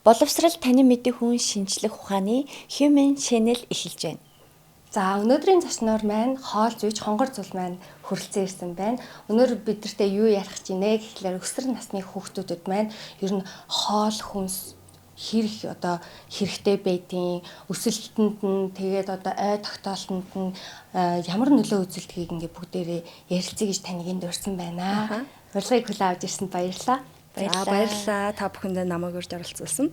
Боловсрал танин мэдээ хүн шинжлэх ухааны Human Channel эхэлж байна. За өнөөдрийн зочноор маань хоол зүйч хонгор зул маань хүрэлцэн ирсэн байна. Өнөөдөр бид нартэй юу ярих гэж байна гэхлээр өсвөр насны хүүхдүүдэд маань ер нь хоол хүнс хэрэгтэй байдیں۔ Өсөлтөнд нь тэгээд ой тогтоолтонд нь ямар нөлөө үзүүлдгийг ингээ бүгдээрээ ярилцъя гэж таныг энд урьсан байна. Урилгыг хүлээн авч ирсэнд баярлалаа. Баярлалаа. Та бүхэндээ намайг урьж оролцуулсан.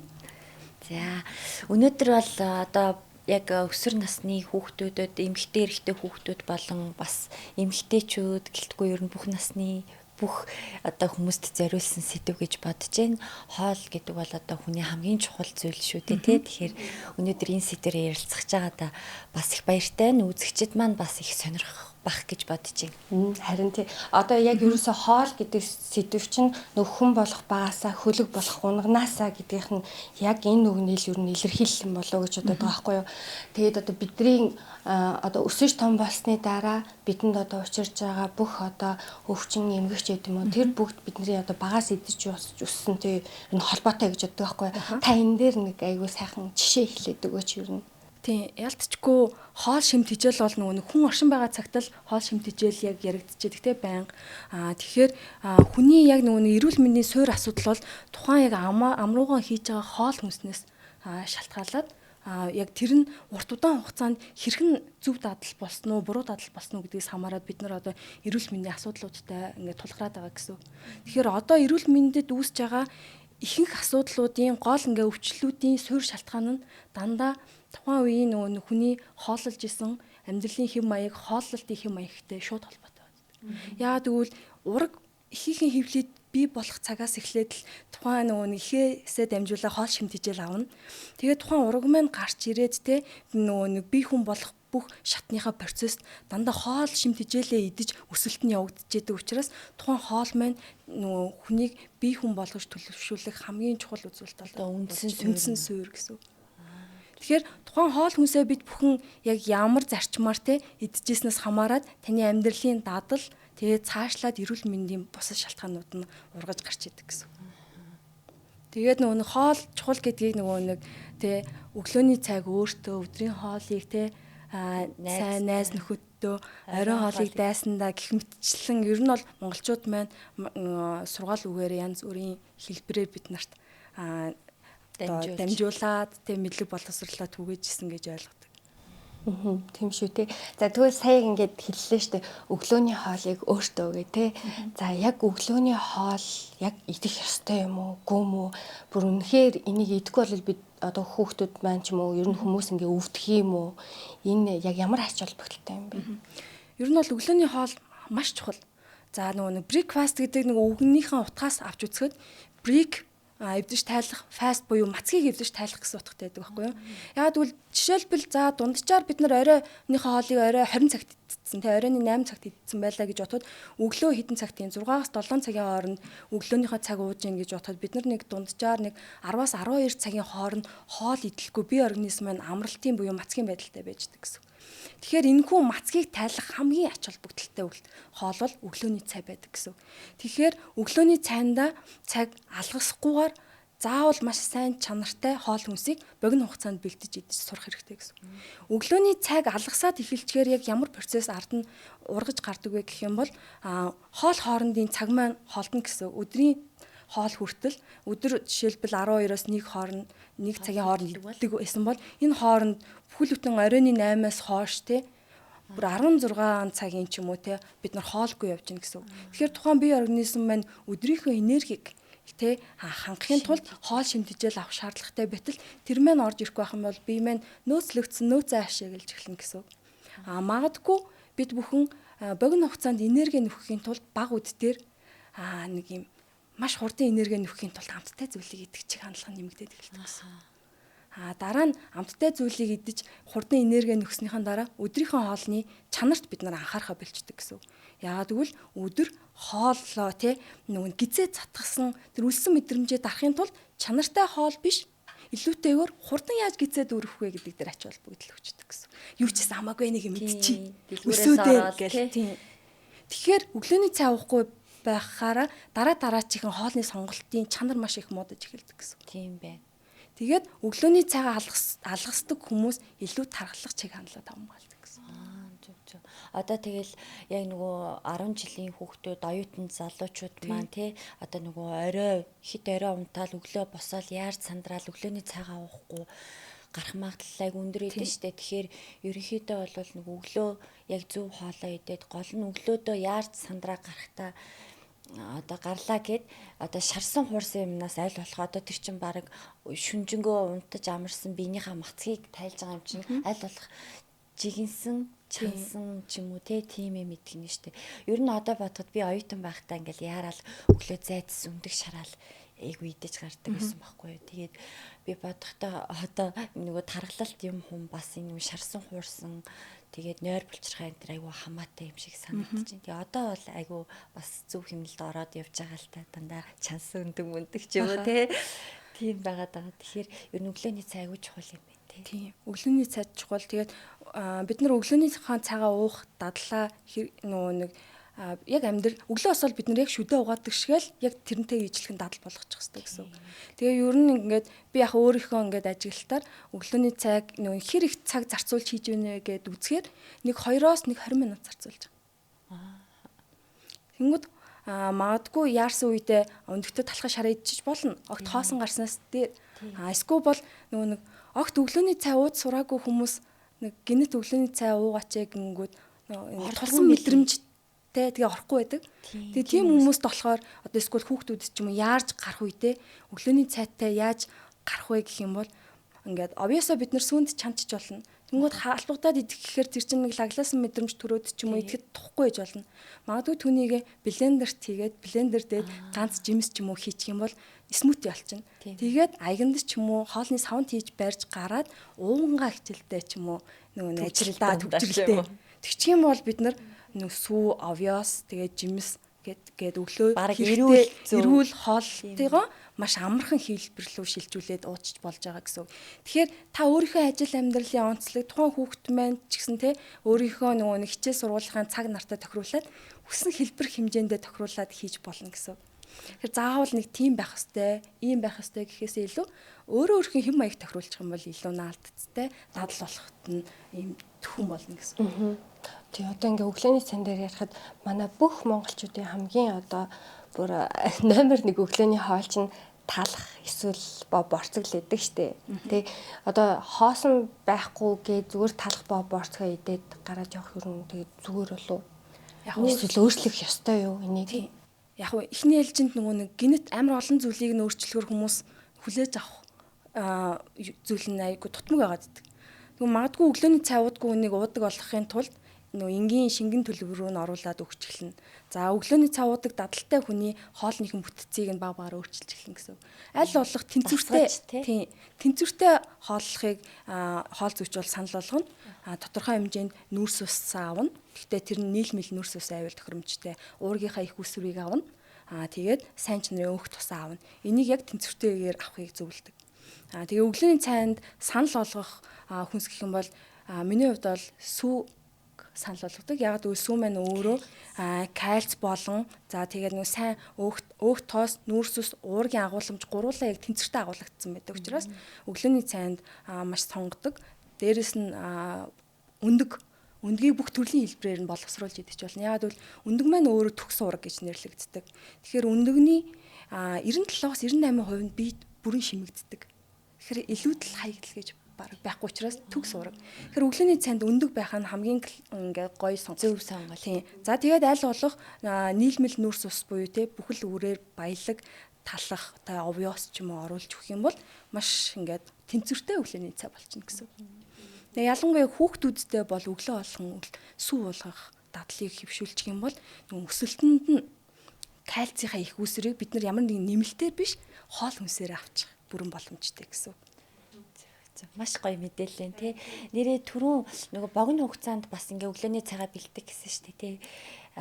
За өнөөдөр бол яг өсвөр насны хүүхдүүдэд, эмэгтэй эрэгтэй хүүхдүүд болон бас эмэгтэйчүүд гэлтгүй ер нь бүх насны бүх хүмүүст зориулсан сэдв гэж бодож байна. Хоол гэдэг бол хүний хамгийн чухал зүйл шүү дээ, тий. Тэгэхээр өнөөдөр энэ сэдвээр ярилцах чагаадаа бас их баяртай нь үзэгчид маань бас их сонирхох бах гэж бодож байна. Харин тий. Яг ерөөсөө хоол гэдэг сэдв чинь хүн болох багасаа хөлөг болох унганаасаа гэдгийнх нь яг энэ үгнийл ер нь илэрхийлсэн болов гэж бодоод байгаа байхгүй юу. Тэгээд бидний өсөж том болсны дараа бидэнд учирж байгаа бүх өвчин эмгэгч гэдэг юм уу тэр бүгд бидний багаас идэж өссөн тий энэ холбоотой гэж боддог байхгүй юу. Та энэ дээр нэг айгүй сайхан жишээ хэлээд өгөөч ер нь. Тийм, ялцчгүй хоол шимт хижээл бол нөгөө хүн оршин байгаа цагт л хоол шимт хижээл яг яригдчихэдэг те байнга. Тэгэхээр хүний яг нөгөө эрүүл мэндийн суурь асуудал бол тухайн яг амруугаан хийж байгаа хоол хүнснээс шалтгаалаад яг тэр нь урт удаан хугацаанд хэрхэн зөв дадал болсон уу, буруу дадал болсон уу гэдгээс хамаарат бид нар эрүүл мэндийн асуудлуудтай ингээд тулгараад байгаа гэсэн. Тэгэхээр эрүүл мэндэд үүсэж байгаа ихэнх асуудлуудын гол ингээ өвчлөлүүдийн суурь шалтгаан нь дандаа тухайн үеийн нөгөө хүний хооллож исэн амьдралын хэв маяг, хооллолтын хэв маягтай шууд холбоотой байдаг. Яагаад гэвэл ураг ихийнхэн хөвлөд бий болох цагаас эхлээд л тухайн нөгөө ихээсээ дамжуулаад хоол шимтгижэл авна. Тэгээд тухайн ураг маань гарч ирээд те нөгөө бие хүн болох бүх шатныхаа процесс дандаа хоол шимтгижээлээ идэж өсөлт нь явагдчихэдэг учраас тухайн хоол маань нөгөө хүнийг бие хүн болгож төлөвшүүлэх хамгийн чухал үзүүлэлт үндсэн суурь гэсэн. Тэгэхээр тухайн хоол хүнсээ бид бүхэн яг ямар зарчмаар те идчихснээс хамаарат таны амьдралын дадал тэгээд цаашлаад эрүүл мэндийн бусад шалтгаанууд нь ургаж гарч идэг гэсэн. Тэгээд нөгөө хоол чухал гэдгийг нөгөө те өглөөний цаг өөртөө өдрийн хоолыг те сайн найз нөхөддөө оройн хоолыг дайсандаа гэх мэтчлэн ер нь бол монголчууд маань сургаал үгээр янз бүрийн хэлбэрээр бид нарт дамжуулаад тэг мэдлэг боловсруулаад түгээжсэн гэж ойлгодог. Тийм шүү те. За тэгвэл сая ингээд хэллээ штэ өглөөний хоолыг өөртөө гээ те. За яг өглөөний хоол яг идэх ёстой юм уу, гүм үү? Бүр үнэхээр энийг идэхгүй бол бид хүүхдүүд маань ч юм уу ер нь хүмүүс ингээ өвдөх юм уу? Энэ яг ямар ач холбогдолтой юм бэ? Ер нь бол өглөөний хоол маш чухал. За нөгөө breakfast гэдэг үгнийхээ утгаас авч үзэхэд break эвдэж тайлах, фаст буюу мацгийг эвдэж тайлах гэсэн утгатай байдаг байхгүй юу? Яагаад гэвэл жишээлбэл за дунджаар бид нар оройныхоо хоолыг орой 20 цагт идсэн, тэ оройны 8 цагт идсэн байлаа гэж бодоход өглөө хэдэн цагт 6-аас 7 цагийн хооронд өглөөнийхөө цаг ууж ийн гэж бодоход бид нар нэг дунджаар 10-аас 12 цагийн хооронд хоол идэхгүй бие организм маань амралтын буюу мацгийн байдалтай байждаг гэсэн. Тэгэхээр энэхүү мацгийг тайлах хамгийн ач холбогдолтой хоол бол өглөөний цай байдаг гэсэн. Тэгэхээр өглөөний цайндаа цаг алгасахгүйгээр заавал маш сайн чанартай хоол хүнсийг богино хугацаанд бэлдэж идэж сурах хэрэгтэй гэсэн. Өглөөний цайг алгасаад эхэлчихээр яг ямар процесс ард нь ургаж гардаг вэ гэх юм бол хоол хоорондын цаг маань холдно гэсэн. Өдрийн хоол хүртэл өдөр жишээлбэл 12-оос 1 хооронд 1 цагийн хооронд иддэг байсан бол энэ хооронд бүхэл бүтэн оройны 8-аас хойш те бүр 16 цагийн ч юм уу те бид нар хоолгүй явж гин гэсэн. Тэгэхээр тухайн бие организм маань өдрийнхөө энергийг те хангахын тулд хоол шимтгижэл авах шаардлагатай байтал тэр маань орж ирэх байх юм бол бие маань нөөцлөгдсөн нөөцөө ашиглаж эхэлнэ гэсэн. Магадгүй бид бүхэн богино хугацаанд энерги нөхөхийн тулд бага үд дээр нэг юм маш хурдан энерги нөхөхийн тулд амттай зүйлийг идэх чиг хандлага нэмэгдээд эхэлдэг гэсэн. Дараа нь амттай зүйлийг идэж хурдан энерги нөхснийхэн дараа өдрийнхөө хоолны чанарт бид нар анхаарахаа бэлчдэг гэсэн. Яагаад гэвэл өдөр хооллоо те нөгөө гизээ цатгсан тэр үлсэн мэдрэмжээ дарахын тулд чанартай хоол биш илүүтэйгээр хурдан яаж гизээд өрөх вэ гэдэг дээр ач холбогдол өгчдөг гэсэн. Юу ч гэсэн хамаагүй нэг юм идчихье. Өсөөдөө гэл тийм. Тэгэхээр өглөөний цай уухгүй байхаараа дараачихын хоолны сонголтын чанар маш их муудаж эхэлдэг гэсэн. Тийм байна. Тэгээд өглөөний цайгаа алгасдаг хүмүүс илүү тархалах чиг хандлага хамгаалдаг гэсэн. Зөв. Одоо тэгэл яг нөгөө 10 жилийн хүүхдүүд, оюутан залуучууд маань тий одоо нөгөө орой унтаал өглөө босоод яарч сандраал өглөөний цайгаа уухгүй гарах магадлал айг өндөр идэв штэ. Тэгэхээр ерөнхийдөө бол нөгөө өглөө яг зөв хоолоо идээд гол нь өглөөдөө яарч сандраа гарахтаа одоо гарлаа гэд одоо шарсан хуурсан юмнаас аль болох одоо тэр чин баг шүнжэнгөө унтаж амарсан биенийхээ мацгийг тайлж байгаа юм чинь аль болох жигэнсэн чансан ч юм уу тийм юм идэх нь штэ. Ер нь одоо бодоход би оюутан байхдаа ингээл яарал өглөө зайдс өндөг шараал эйгүү идэж гардаг гэсэн байхгүй юу. Тэгээд би бодохдоо одоо нөгөө тархалалт юм хүм бас энэ шарсан хуурсан тэгээд нойр булчирхай энэ айгу хамаатай юм шиг санагдаж байна. Тэгээ одоо бол айгу бас зөв хэмнэлд ороод явж байгаа л та дандаа чанс өндөг ч юм уу тийм байгаад байгаа. Тэгэхээр ер нь өглөөний цай айгу чухал юм байна тий. Тийм. Өглөөний цай чухал. Тэгээд бид нар өглөөний цагаа уух дадлаа нөгөө нэг яг өглөө босвол бид нар яг шүдэ угаадаг шиг л яг тэрнтэй ижлэх нь дадал болгочих хэрэгтэй гэсэн. Тэгээ ер нь ингээд би яг өөрийнхөө ингээд ажиглалтаар өглөөний цайг нөгөө хэр их цаг зарцуулж хийж байна гэд үзэхээр нэг 2-оос 1 20 минут зарцуулж байгаа. Тэнгүүд магадгүй яарсан үедээ өндөгтөө талхаа шараа идчих болно. Огт хоосон гарснаас дээр эсвэл бол нөгөө нэг огт өглөөний цай ууж сураагүй хүмүүс нэг гинэт өглөөний цай уугаач гингүүд тулсан мэдрэмж тэгээ орохгүй байдаг. Тэгээ тийм хүмүүст болохоор одоо эсвэл хүүхдүүд ч юм уу яарж гарах үедээ өглөөний цайтай яаж гарах вэ гэх юм бол ингээд obviously бид нар сүүнд чамчж болно. Тэнгүүд халбагдаад идэх гэхээр тэр чинь нэг лаглаасан мэдрэмж төрөөд ч юм уу идэхэд тухгүй байж болно. Магадгүй түүнийг блендерт хийгээд блендер дээр ганц жимс ч юм уу хийчих юм бол смути болчихно. Тэгээд аяганд ч юм уу хоолны савнд хийж барьж гараад уунгаа хичээлтэй ч юм уу нөгөө ажилдаа төвчрэлтэй. Тэгчих юм бол бид нар нэг сүү овёс тэгээд жимс гээд өглөө эрүүл хоолтойгоо маш амархан хэлбэрлүү шилжүүлээд уучж болж байгаа гэсэн. Тэгэхээр та өөрийнхөө ажил амьдралын онцлог тухайн хүүхэд маань ч гэсэн те өөрийнхөө нөгөө нэг хичээл сургуулийн цаг нартаа тохируулаад хүссэн хэлбэр хэмжээндээ тохируулаад хийж болно гэсэн. Тэгэхээр заавал нэг тим байх хэвээр, ийм байх хэвээр гэхээсээ илүү өөрийнхөө хэм маяг тохируулчих юм бол илүү наалтцтай дадал болоход нь ийм төхөн болно гэсэн. Тий одоо ингээ өглөөний цан дээр ярихад манай бүх монголчуудын хамгийн одоо бүр номер 1 өглөөний хоол чинь талах эсвэл борцоглодог штэ. Тий одоо хоосон байхгүй гээ зүгээр талах борцгоо идээд гараад явах юм тэгээ зүгээр болов. Яг эсвэл өөрчлөх ёстой юу энийг? Яг нь эхний ээлжинд нөгөө нэг гинэт амар олон зүйлийг нь өөрчлөхөр хүмүүс хүлээж авах зүйл нь айгу тутмаг байгаад байдаг. Тэгвэл магадгүй өглөөний цай уудаггүй хүнийг уудаг болохын тулд нөгөө энгийн шингэн төлөв рүү нь оруулаад өгч эхэлнэ. За өглөөний цай уудаг дадалтай хүний хоолныхын бүтцийг нь баг багаар өөрчилж эхэлнэ гэсэн. Аль болох тэнцвэртэй хооллохыг хоол зүйч бол санал болгоно. Тодорхой хэмжээнд нүүрс ус аавна. Гэхдээ тэр нь нийлмэл нүүрс ус айвал тохиромжтой. Уургийнхаа их үсвэрийг аавна. Тэгээд сайн чанарын өөх тусаа аавна. Энийг яг тэнцвэртэйгээр авахыг зөвлөдөг. Тэгээ өглөөний цайнд санал болгох хүнс гэх юм бол миний хувьд бол сүү санал болгодог. Яг гэвэл сүү маань өөрөө кальц болон за тэгээд нэг сайн өөх тоос, нүүрс ус, уургийн агуулмж гуруулаа яг тэнцвэртэй агуулгдсан байдаг учраас өглөөний цайнд маш сонгодог. Дээрэс нь өндгийг бүх төрлийн хэлбэрээр нь боловсруулж идэж болно. Яг гэвэл өндөг маань өөрөө төгс уурга гэж нэрлэгддэг. Тэгэхээр өндөгний 97-аас 98% нь бие бүрэн шимэгддэг. Тэгэхээр илүүдэл хаягдл гэж байхгүй учраас төгс ураг. Тэгэхээр өглөөний цанд өндөг байх нь хамгийн ингээ гоё зөв сонголт. Тийм. За тэгээд аль болох нийлмэл нүүрс ус буюу те бүхэл үрээр баялаг талах та овёс ч юм уу оруулж өгөх юм бол маш ингээд тэнцвэртэй өглөөний цай болчихно гэсэн. Тэгээ ялангуяа хүүхдүүдтэй бол өглөө болгон сүү уулгах дадлыг хөвшүүлчих юм бол өсөлтөнд нь кальцийнхаа их үсрийг бид нар ямар нэгэн нэмэлтээр биш хоол хүнсээр авчих бүрэн боломжтой гэсэн. Маш гоё мэдээлэл тий. Нэрээ түрүүн нөгөө богино хугацаанд бас ингээ өглөөний цагаа бэлддэг гэсэн шүү дээ тий.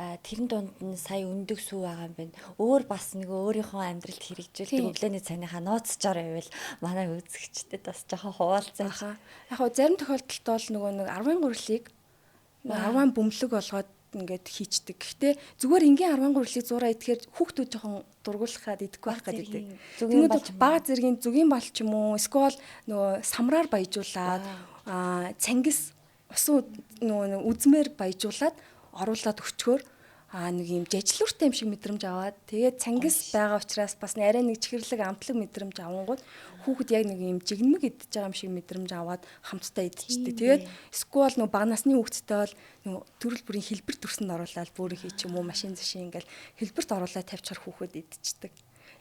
Тэрэн дунд нь сая өндөг сүү байгаа юм байна. Өөр бас нөгөө өөрийнхөө амьдралд хэрэгжүүлдэг өглөөний цайныхаа нууцчаар байвал манай үзэгчдэд бас жоохон хуваалцаа. Яг хөө зарим тохиолдолд бол нөгөө нэг 10 гурлыг 10 бөмбөлөг болгоод ингээд хийчдэг. Гэхдээ зүгээр энгийн 13 хүрлийг зураа идэхээр хүүхдүүд жоохон дургуулхаад идэхгүй байх гэдэг. Тэгмээд бага зэргийн зүгийн бал ч юм уу эсвэл нөгөө самраар баяжуулаад цангис усан нөгөө үзмээр баяжуулаад оруулаад өчгөр нэг юм жижлүүртэй юм шиг мэдрэмж аваад тэгээд цангис байгаа учраас бас арай нэг чихэрлэг амтлаг мэдрэмж авангууд хүүхэд яг нэг юм жигнэмэг идчихэж байгаа юм шиг мэдрэмж аваад хамтдаа идчихдэг. Тэгээд эсвэл нөгөө бага насны хүүхэдтэй бол нөгөө төрөл бүрийн хэлбэр төрсөнд оруулаад бүрийн хий ч юм уу машин зашин ингээл хэлбэрт оруулаад тавьчихар хүүхэд идчихдэг.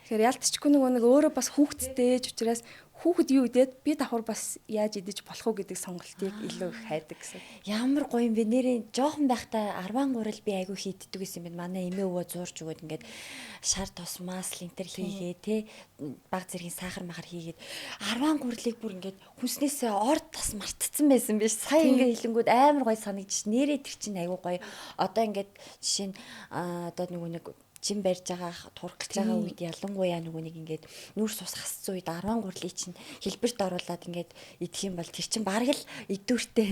Тэгэхээр ялтчгүй нэг өөрөө бас хүүхэдтэй ээж учраас хүүхэд юу идээд би давхар бас яаж идэж болох уу гэдэг сонголтыг илүү их хайдаг гэсэн. Ямар гоё юм бэ нэрээ жоохон байхдаа 13 би айгүй хийддэг гэсэн юм байна. Манай эмээ өвөө зуурж өгөөд ингээд шар тос масл энтер хийгээ те баг зэргийн сахар махар хийгээд 13-ыг бүр ингээд хүнснээсээ орд тас мартцсан байсан биш. Сая ингээд хэлэнгүүд амар гоё санагдчих. Нэрээ тэр чинь айгүй гоё. Одоо ингээд жишээ нь одоо нэг жим барьж байгаа турах гэж байгаа үед ялангуяа нөгөө нэг ингээд нүүрс ус хасцсан үед 13-ыг чинь хэлбэрт оруулаад ингээд идэх юм бол тэр чинь бараг л идүүртэй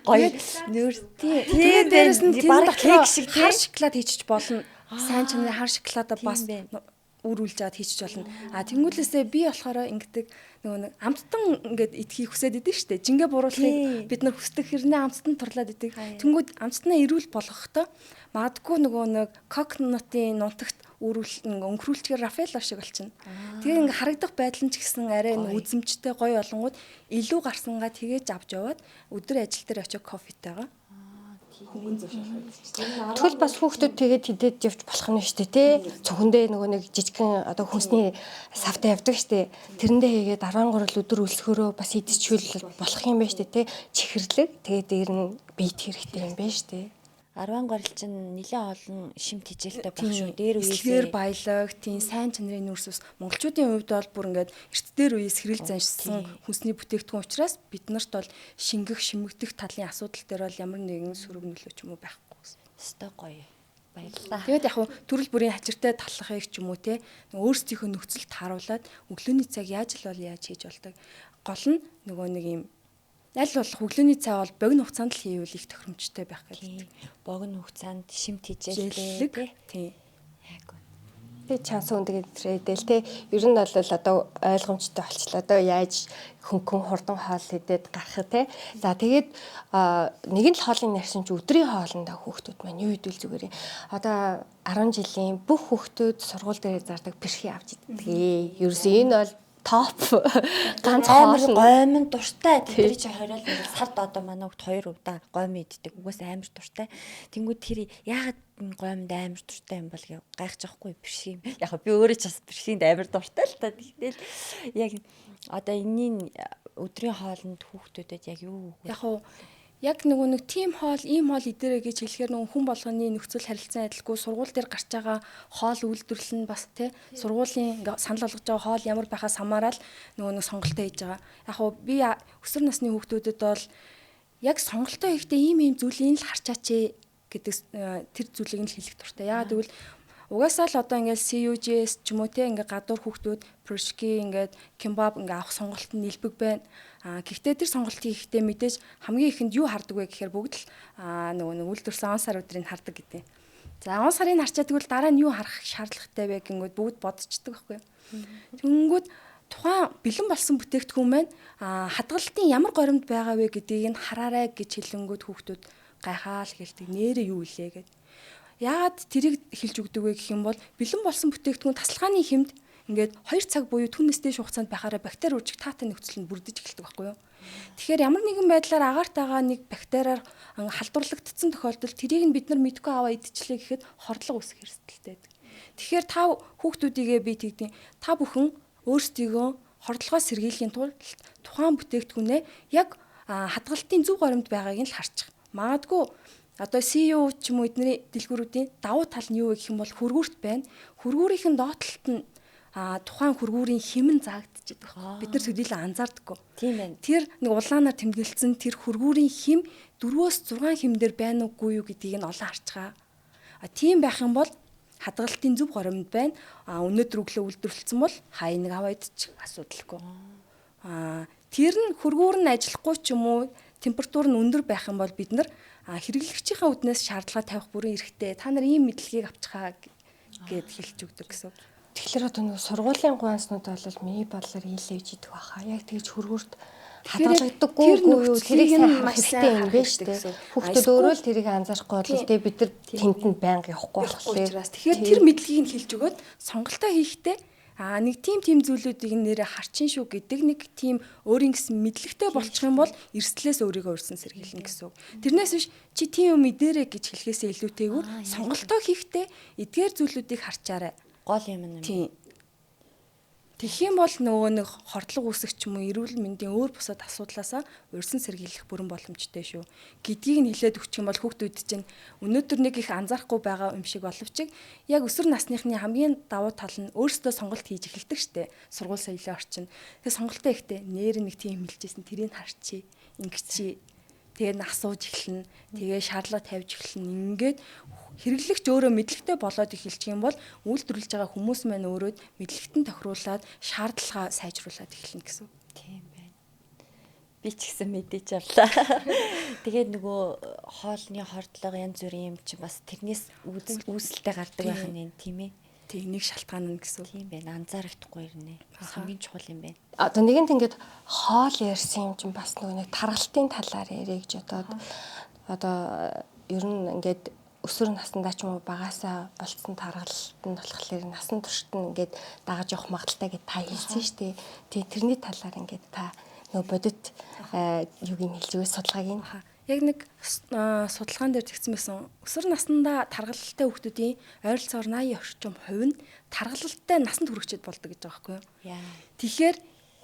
гоё нүүрс тэгээд дээрэс нь бараг кек шиг хар шоколад хийчих болно. Сайн чанарын хар шоколадаа бас үр үлж аваад хийчих болно. Тэнгүүлээсээ би болохоор ингэдэг нөгөө нэг амттан ингээд идэхийг хүсээд идэв штэ. Жингээ буруулахыг бид нар хүсдэг хэрнээ амттан турлаад идэг. Тэнгүүд амттнаа эрүүл болгохдоо магадгүй нөгөө нэг кокнотын нунтагт өнхрүүлчгээр Рафаэлло шиг болчихно. Тэгээ ингээ харагдах байдал нь ч гэсэн арай үзэмжтэй гоё олонгууд илүү гарсангаа тэгээж авч яваад өдөр ажил дээр очиж кофетайгаа хөнгөн зөшөөлөх. Тэгвэл бас хүүхдүүд тэгээд хідээд явж болох нь шүү дээ тий. Цөхөндөө нөгөө нэг жижигхэн одоо хүнсний савтай явдаг шүү дээ. Тэрэндээ хийгээд 13 л өдөр өлсгөрөө бас идчихвэл болох юм байна шүү дээ тий. Чихэрлэг тэгээд дээр нь биет хэрэгтэй юм байна шүү дээ. 10 гарил чинь нэлээд олон шимт хичээлтэй баг шүү. Дээр үеэсээр баялаг, тийм сайн чанарын нүүрс ус монголчуудын хувьд бол бүр ингээд эрт дээр үеэс хэрэл заншсан хүнсний бүтээгдэхүүн учраас бид нарт бол шингэх, шимэгдэх талын асуудал дээр бол ямар нэгэн сөрөг нөлөө ч юм уу байхгүй гэсэн. Өстой гоё. Баярлалаа. Тэгээд яг төрөл бүрийн хачиртай талхахыг ч юм уу те өөрсдийнхөө нөхцөлд тааруулаад өглөөний цаг яаж л бол яаж хийж болдог. Гол нь нөгөө нэг юм аль болох өглөөний цай бол богино хугацаанд л хийвэл их тохиромжтой байх гэдэг. Богино хугацаанд шимт хичээлээ тий. Яг гоо. Би чанс өндөг идээл те. Ер нь бол одоо ойлгомжтой болчлоо. Одоо яаж хөнгөн хурдан хоол идээд гарах те. За тэгээд нэгэн л хоолны нарсан чи өдрийн хоолндоо хүүхдүүд маань юу идвэл зүгээр юм. Одоо 10 жилийн бүх хүүхдүүд сургууль дээр зардаг бэрхий авч иддэг. Ерөөсөө энэ бол топ ганц амар гомн дуртай тэдний чи хориол сард одоо манай хүүхд 2 удаа гомн иддэг. Угаас амар дуртай. Тэнгүүд тэр яагаад гомд амар дуртай юм бол гайхаж байхгүй бэрший. Яг би өөрөө ч бас бэршинд амар дуртай л та. Тэгтэл яг одоо энэний өдрийн хоолнд хүүхдүүдэд яг юу яг нөгөө нэг тим хоол, ийм хоол идэрэ гэж хэлэхээр нөгөө хүн болгоны нөхцөл харилцан адилгүй сургууль дээр гарч байгаа хоол үйлдвэрлэл нь бас тий сургуулийн санал болгож байгаа хоол ямар байхаас хамаарал нөгөө нэг сонголтоо хийж байгаа. Яг би өсвөр насны хүүхдүүдэд бол яг сонголтоо хийхдээ ийм зүйлийг л харчаач гэдэг тэр зүйлийг нь хэлэх дуртай. Яагаад гэвэл угаасаа л одоо ингээл CUJS ч юм уу те ингээ гадуур хүүхдүүд прошки ингээд кимбаб ингээ авах сонголт нь нэлбэг байна. Гэхдээ тэр сонголтыг хийхдээ мэдээж хамгийн ихэнд юу хардаг вэ гэхээр бүгд л нөгөө нэг үйлдвэрсэн он сар өдрийг хардаг гэдэг. За он сарыг харчаад тэгвэл дараа нь юу харах шаардлагатай вэ гингүүд бүгд бодчихдаг байхгүй юу. Тэнгүүд тухайн бэлэн болсон бүтээгдэхүүн маань хадгалтын ямар горимд байгаа вэ гэдгийг нь хараарай гэж хэлэнгүүд хүүхдүүд гайхаал гэлдэг. Нэрээ юу илээ гэдэг. Яагаад тэрийг хэлж өгдөг вэ гэх юм бол бэлэн болсон бүтээгдэхүүн тасалгааны хэмд ингээд 2 цаг буюу түүнээс дээш хугацаанд байхаараа бактери үржих таатай нөхцөл нь бүрдэж эхэлдэг байхгүй юу. Тэгэхээр ямар нэгэн байдлаар агаарт байгаа нэг бактериар халдварлагдсан тохиолдолд тэрийг нь бид нар мэдгүй аваа идчихлээ гэхэд хордлого үүсэх эрсдэлтэй байдаг. Тэгэхээр та хүүхдүүдийгээ би тэгдэм та бүхэн өөрсдийгөө хордлогоос сэргийлэхийн тулд тухайн бүтээгдэхүүнээ яг хадгалтын зөв горимд байгааг нь л харчих. Магадгүй одоо CEO ч юм уу эдний дэлгүүрүүдийн давуу тал нь юу вэ гэх юм бол хөргүүрт байна. Хөргүүрийн доотлолт нь тухайн хөргүүрийн хэмнэн заагдчихдаг. Бид нар төдийлө анзаардаггүй. Тийм байна. Тэр нэг улаанаар тэмдэглэсэн тэр хөргүүрийн хэм 4-6 хэмдэр байна уугүй юу гэдгийг нь олон харцгаа. Тийм байх юм бол хадгалтын зөв горимд байна. Өнөөдөр өглөө үйлдвэрлэсэн бол хай нэг аваад ч асуудалгүй. Тэр нь хөргүүр нь ажиллахгүй ч юм уу температур нь өндөр байх юм бол бид нар хэрэглэгчийн үүднээс шаардлага тавих бүрэн эрхтэй. Та нар ийм мэдлэгийг авчихаа гэд хэлж өгдөг гэсэн. Тэгэхээр одоо нэг сургуулийн гуанснууд бол миний бодлоор ийлээж идэх баха. Яг тэгж хөргөөрт хадгалагддаггүй юу тэрийг маш сайн юм байна шүү дээ. Хүүхдүүд өөрөө л тэрийг анзаарахгүй бол тэгээ бид нар тентэнд байнга явахгүй болохоор. Тэгэхээр тэр мэдлэгийг нь хэлж өгөөд сонголтоо хийхдээ нэг тийм зүйлүүдийг нэрэ харчин шүү гэдэг нэг тийм өөрийн гэсэн мэдлэгтэй болчих юм бол эрсдлээс өөрийгөө урьсан сэргийлнэ гэсэн үг. Тэрнээс биш чи тийм юм мэдэрэ гэж хэлэхээсээ илүүтэйгээр сонголтоо хийхдээ эдгээр зүйлүүдийг харчаарай. Гол юм нь. Тийм. Тэгэх юм бол нөгөө нэг хордлого үүсэх ч юм уу эрүүл мэндийн өөр бусад асуудлаасаа урьсан сэргийлэх бүрэн боломжтой шүү. Гэдгийг нь хэлээд өгчих юм бол хүүхдүүд чинь өнөөдөр нэг их анзаарахгүй байгаа юм шиг боловч яг өсвөр насныхны хамгийн давуу тал нь өөрсдөө сонголт хийж эхэлдэг штэ. Сургууль соёлын орчин. Тэгээ сонголтоо ихтэй нээр нэг тийм хэлжсэн тэрийг харчи, ингэчи. Тэгээ асууж эхэлнэ. Тэгээ шаардлага тавьж эхэлнэ. Ингээд хэрэглэгч өөрөө мэдлэгтэй болоод эхэлчих юм бол үйлдвэрлэж байгаа хүмүүс маань өөрөө мэдлэгтэн тохируулаад шаардлагаа сайжруулад эхэлнэ гэсэн. Тийм байна. Би ч гэсэн мэдээж авлаа. Тэгээд нөгөө хоолны хордлого янз бүрийн юм чи бас тэрнээс үүсэлтэй гардаг байх нь тийм ээ. Тийм нэг шалтгаан нь гэсэн. Тийм байна. Анзаарахдаггүй ирнэ. Хамгийн чухал юм байна. Одоо нэгэнт ингээд хоол ярьсан юм чинь бас нөгөө нэг таргалтын талаар ярих гэж одоо ер нь ингээд өсвөр наснда ч юм уу багасаа болцсон таргалтанд болохоор насан туршид нь ингээд дагаж явах магадaltaй гэж та хэлсэн шүү дээ. Тэгээ тэрний талаар ингээд та нөгөө бодит юуг нь хэлж өгөө судалгааг нь. Яг нэг судалгаан дээр тэгсэн байсан. Өсвөр наснда таргалалтай хүүхдүүдийн ойролцоогоор 80% орчим хувь нь таргалалтай насанд хүрэгчэд болдог гэж байгаа байхгүй юу? Тэгэхээр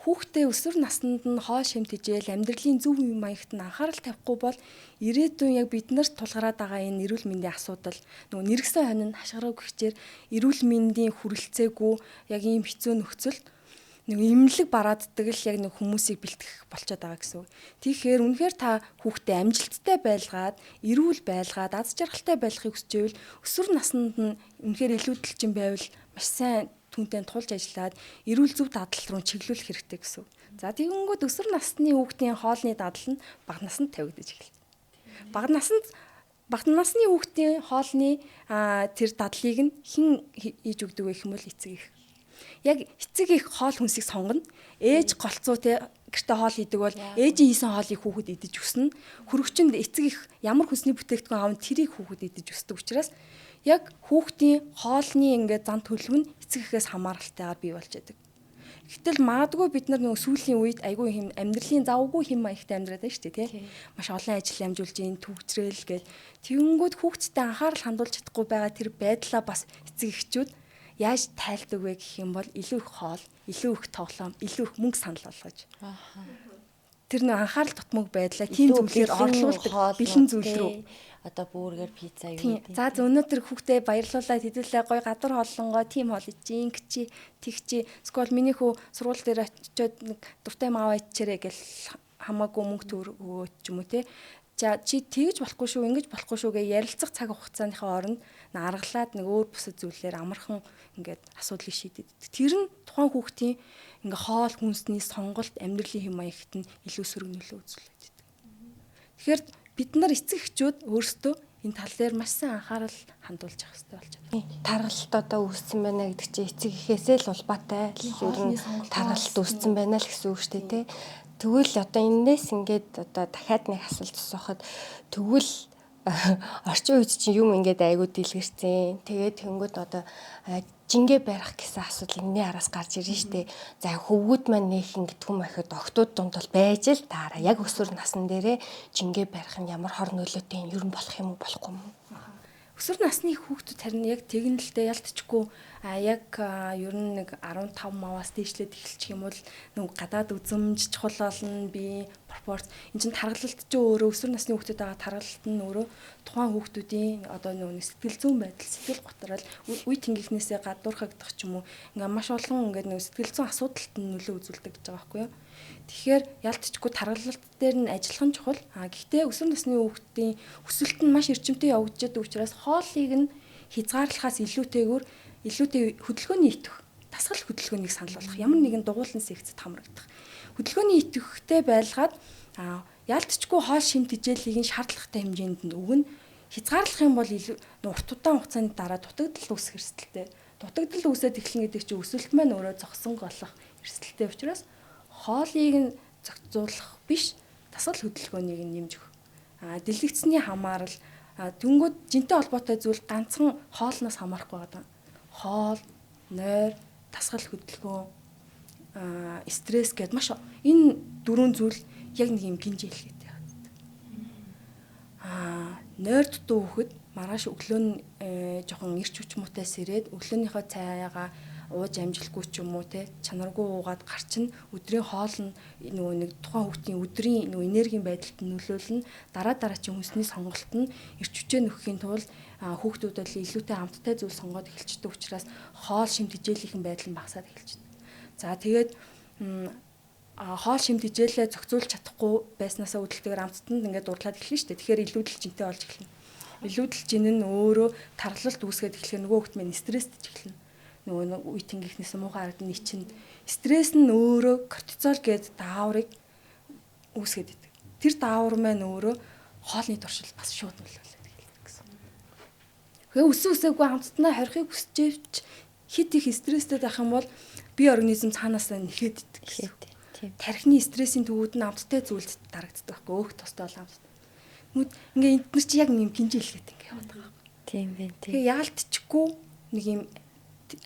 хүүхдээ өсвөр наснд нь хоол шимт хижээл амьдралын зөв юм маягт нь анхаарал тавихгүй бол ирээдүйн яг биднэрт тулгараад байгаа энэ эрүүл мэндийн асуудал нөгөө нэргсэн хонь нь хашгираа гихчээр эрүүл мэндийн хүрэлцээгүй яг ийм хэцүү нөхцөлд нэг имлэг барааддаг л яг нэг хүмүүсийг бэлтгэх болчиход байгаа гэсэн үг. Тэгэхээр үнэхээр та хүүхдээ амжилттай байлгаад, эрүүл байлгаад, аз жаргалтай байхыг хүсчихвэл өсвөр наснд нь үнэхээр илүүдэлчин байвал маш сайн түнтэй тулж ажиллаад эрүүл зөв дадлал руу чиглүүлэх хэрэгтэй гэсэн үг. За тэгэнгүүт өсвөр насны хүүхдийн хоолны дадлал нь бага наснд тавигдаж эхэлнэ. Бага насны хүүхдийн хоолны тэр дадлыг нь хэн хийж өгдөг вэ гэх юм бол эцэг их. Яг эцэг их хоол хүнсийг сонгоно. Ээж голцоо те гэрте хоол хийдэг бол ээжийн хийсэн хоолыг хүүхэд идэж өснө. Хүрэгчэнд эцэг их ямар хүнсний бүтээгдэхүүн аав нь тэрийг хүүхэд идэж өсдөг учраас яг хүүхдийн хоолны ингээд зан төлөв нь эцэг эхээс хамааралтайгаар бий болж байдаг. Гэтэл магадгүй бид нар нөгөө сүүлийн үед айгүй хэм амьдралын завгүй хэм маягтай амьдраад байна шүү дээ тий. Маш олон ажил амжуулж ийн төвчрэл гээд тэгэнгүүт хүүхдтэй анхаарал хандуулж чадахгүй байгаа тэр байдлаа бас эцэг эхчүүд яаж тайлдаг вэ гэх юм бол илүү их хоол, илүү их тоглоом, илүү их мөнгө санал болгож. Тэр нэг анхаарал тутмаг байдлаа тийм зүйлээр орлуулдаг бэлэн зүйл рүү. Одоо бүргэр пицца юу гэдэг. За өнөөдөр хүүхдээ баярлуулаад хэдүүлээ гой гадар хооллонгоо тийм хоол ичийн гिचи тэгчи скол миний хүү сургууль дээр очиод нэг дуртай маав ичээрэй гэл хамаагүй мөнгө төгөөч юм уу те. За чи тэгж болохгүй шүү ингэж болохгүй шүү гэж ярилцах цаг хугацааныхаа оронд аргалаад нэг өөр бусад зүйлээр амархан ингээд асуудлыг шийдэд. Тэр нь тухайн хүүхдийн ингээ хоол хүнсний сонголт амьдралын хэм маягт нь илүү сөрөг нөлөө үзүүлээд байдаг. Тэгэхээр бид нар эцэг эхчүүд өөрсдөө энэ тал дээр маш сайн анхаарал хандуулж явах хэрэгтэй болж байна. Таргалт одоо үүссэн байна гэдэг чинь эцэг эхээсээ л улбаатай ер нь таргалт үүссэн байна л гэсэн үг шүү дээ тий. Тэгвэл одоо энэс ингээд одоо дахиад нэг асуулт асуухад тэгвэл орчин үед чинь юм ингээд айгуу дэлгэрсэн. Тэгээд тэнгууд одоо жингээ барих гэсэн асуудал энэний араас гарч ирж штэ. За хөвгүүд маань нэг ингэдэг юм ахад октод дунд бол байж л таараа. Яг өсвөр насн дээрээ жингээ барих нь ямар хор нөлөөтэй юм ер нь болох юм уу болохгүй юм уу? Өсвөр насны хүүхдүүд харин яг тэгнэлтэй ялтчгүй яг ер нь нэг 15 маваас дээшлээд эхэлчих юм бол нэг гадаад үзэмж чухал болно би пропорц эн чин таргалалт ч өөрөө өсвөр насны хүүхдүүд байгаа таргалалт нь өөрөө тухайн хүүхдүүдийн одоо нэг сэтгэл зүйн байдал сэтгэл готрал үе тэнгийнхнээсээ гадуурхагдах ч юм уу ингээ маш олон ингээ нэг сэтгэл зүйн асуудалд нөлөө үзүүлдэг гэж байгаа байхгүй юу. Тэгэхээр ялтчгүй таргалалт дээр нь ажиллах нь чухал. Гэхдээ өсвөр насны хүүхдийн өсөлт нь маш эрчимтэй явагдаж байгаа учраас хоолыг нь хязгаарлахаас илүүтэйгээр хөдөлгөөний итэх, дасгал хөдөлгөөнийг санал болгох, ямар нэгэн дугуулсан секцэд хамрагдах. Хөдөлгөөний идэвхтэй байлгаад Яалтчгүй хоол шимт хичээлийг нь шаардлагатай хэмжээнд нь өгнө. Хязгаарлах юм бол илүү урт удаан хугацааны дараа дутагдал үүсэх эрсдэлтэй. Дутагдал үүсээд эхлэн гэдэг чинь өсөлт маань өөрөө зогсон голох эрсдэлтэй учраас хоолыг нь зохицуулах биш, дасгал хөдөлгөөнийг нь нэмж өгөх. Дэлгэцний хамаарал дөнгөд жинтэй холбоотой зүйл ганцхан хоолноос хамаарахгүй байгаа. Хоол, нойр, дасгал хөдөлгөөн, стресс гэд маш энэ дөрвөн зүйл яг нэг юм гинж хэлгээд байна. Нойр дутуу хөхөд маргааш өглөө нь жоохон ирч хүч муутай сэрээд өглөөнийхөө цайгаа ууж амжилгүй ч юм уу те чанаргүй уугаад гарчин өдрийн хоол нь нөгөө нэг тухайн хүүхдийн өдрийн нөгөө энергийн байдалд нь нөлөөлнө. Дараачийн хүнсний сонголт нь ирч хүчээ нөхөхийн тулд хүүхдүүдэд илүүтэй амттай зүйл сонгоод эхэлчихдэг учраас хоол шимт хичээлийнхэн байдал нь багасаад эхэлчихдэг. За тэгээд хоол шимт хичээлээ зохицуулж чадахгүй байснаасаа үүдэлтэйгээр амттанд ингээд дурдлаад эхэлнэ шүү дээ. Тэгэхээр илүүдэл жинтэй болж эхэлнэ. Илүүдэл жин нь өөрөө тархалт үүсгээд эхлэх нөгөө хүүхд минь стресстэй эхэлнэ. Нөгөө үе тэнгийнхнээс муухай харагдана ичнэ. Стресс нь өөрөө кортизол гэдэг дааврыг үүсгээд идэг. Тэр даавар маань өөрөө хоолны туршилт бас шууд нөлөөлөд эхэлдэг гэсэн. Тэгээ үсээгүй хамтдаа хорихыг хүсчээвч хит их стресстэй байх юм бол бие организм цаанаасаа нэхэд идэг гэсэн. Тархины стрессийн төвүүд нь амттай зүйлд дарагддаг байхгүй өөх тостой бол амт. Ингээ энд нар чи яг юм гинжил хэлгээд ингээ яваад байгаа. Тийм байх. Тэгээ яалтчгүй нэг юм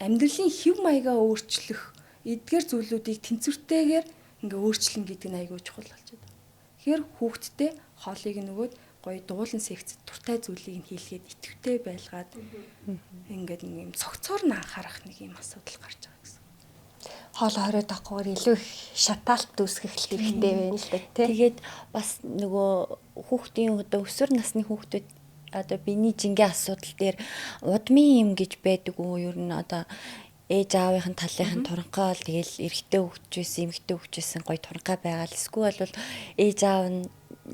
амьдралын хэв маягаа өөрчлөх эдгээр зүйлүүдийг тэнцвэртэйгээр ингээ өөрчлөн гэдэг нь айгүй чухал болчиход байна. Тэгэхээр хүүхдтэй хоолыг нөгөөд гоё дуулан секцэд дуртай зүйлийг нь хийлгээд идэвхтэй байлгаад ингээд нэг юм цогцоор нь анхаарах нэг юм асуудал гарч байгаа гэсэн. Хоол хориод авахгүйгээр илүү их шатаалт үүсгэх хэрэгтэй байна л да тий. Тэгээд бас нөгөө хүүхдийн одоо өсвөр насны хүүхдүүд одоо биений жингийн асуудал дээр удмын юм гэж байдаг уу? Ер нь одоо ээж аавынхын талынхын туранхай бол тэгэл эрэгтэй хөгжижсэн, эмэгтэй хөгжижсэн гоё туранхай байгаа л эсвэл бол ээж аав нь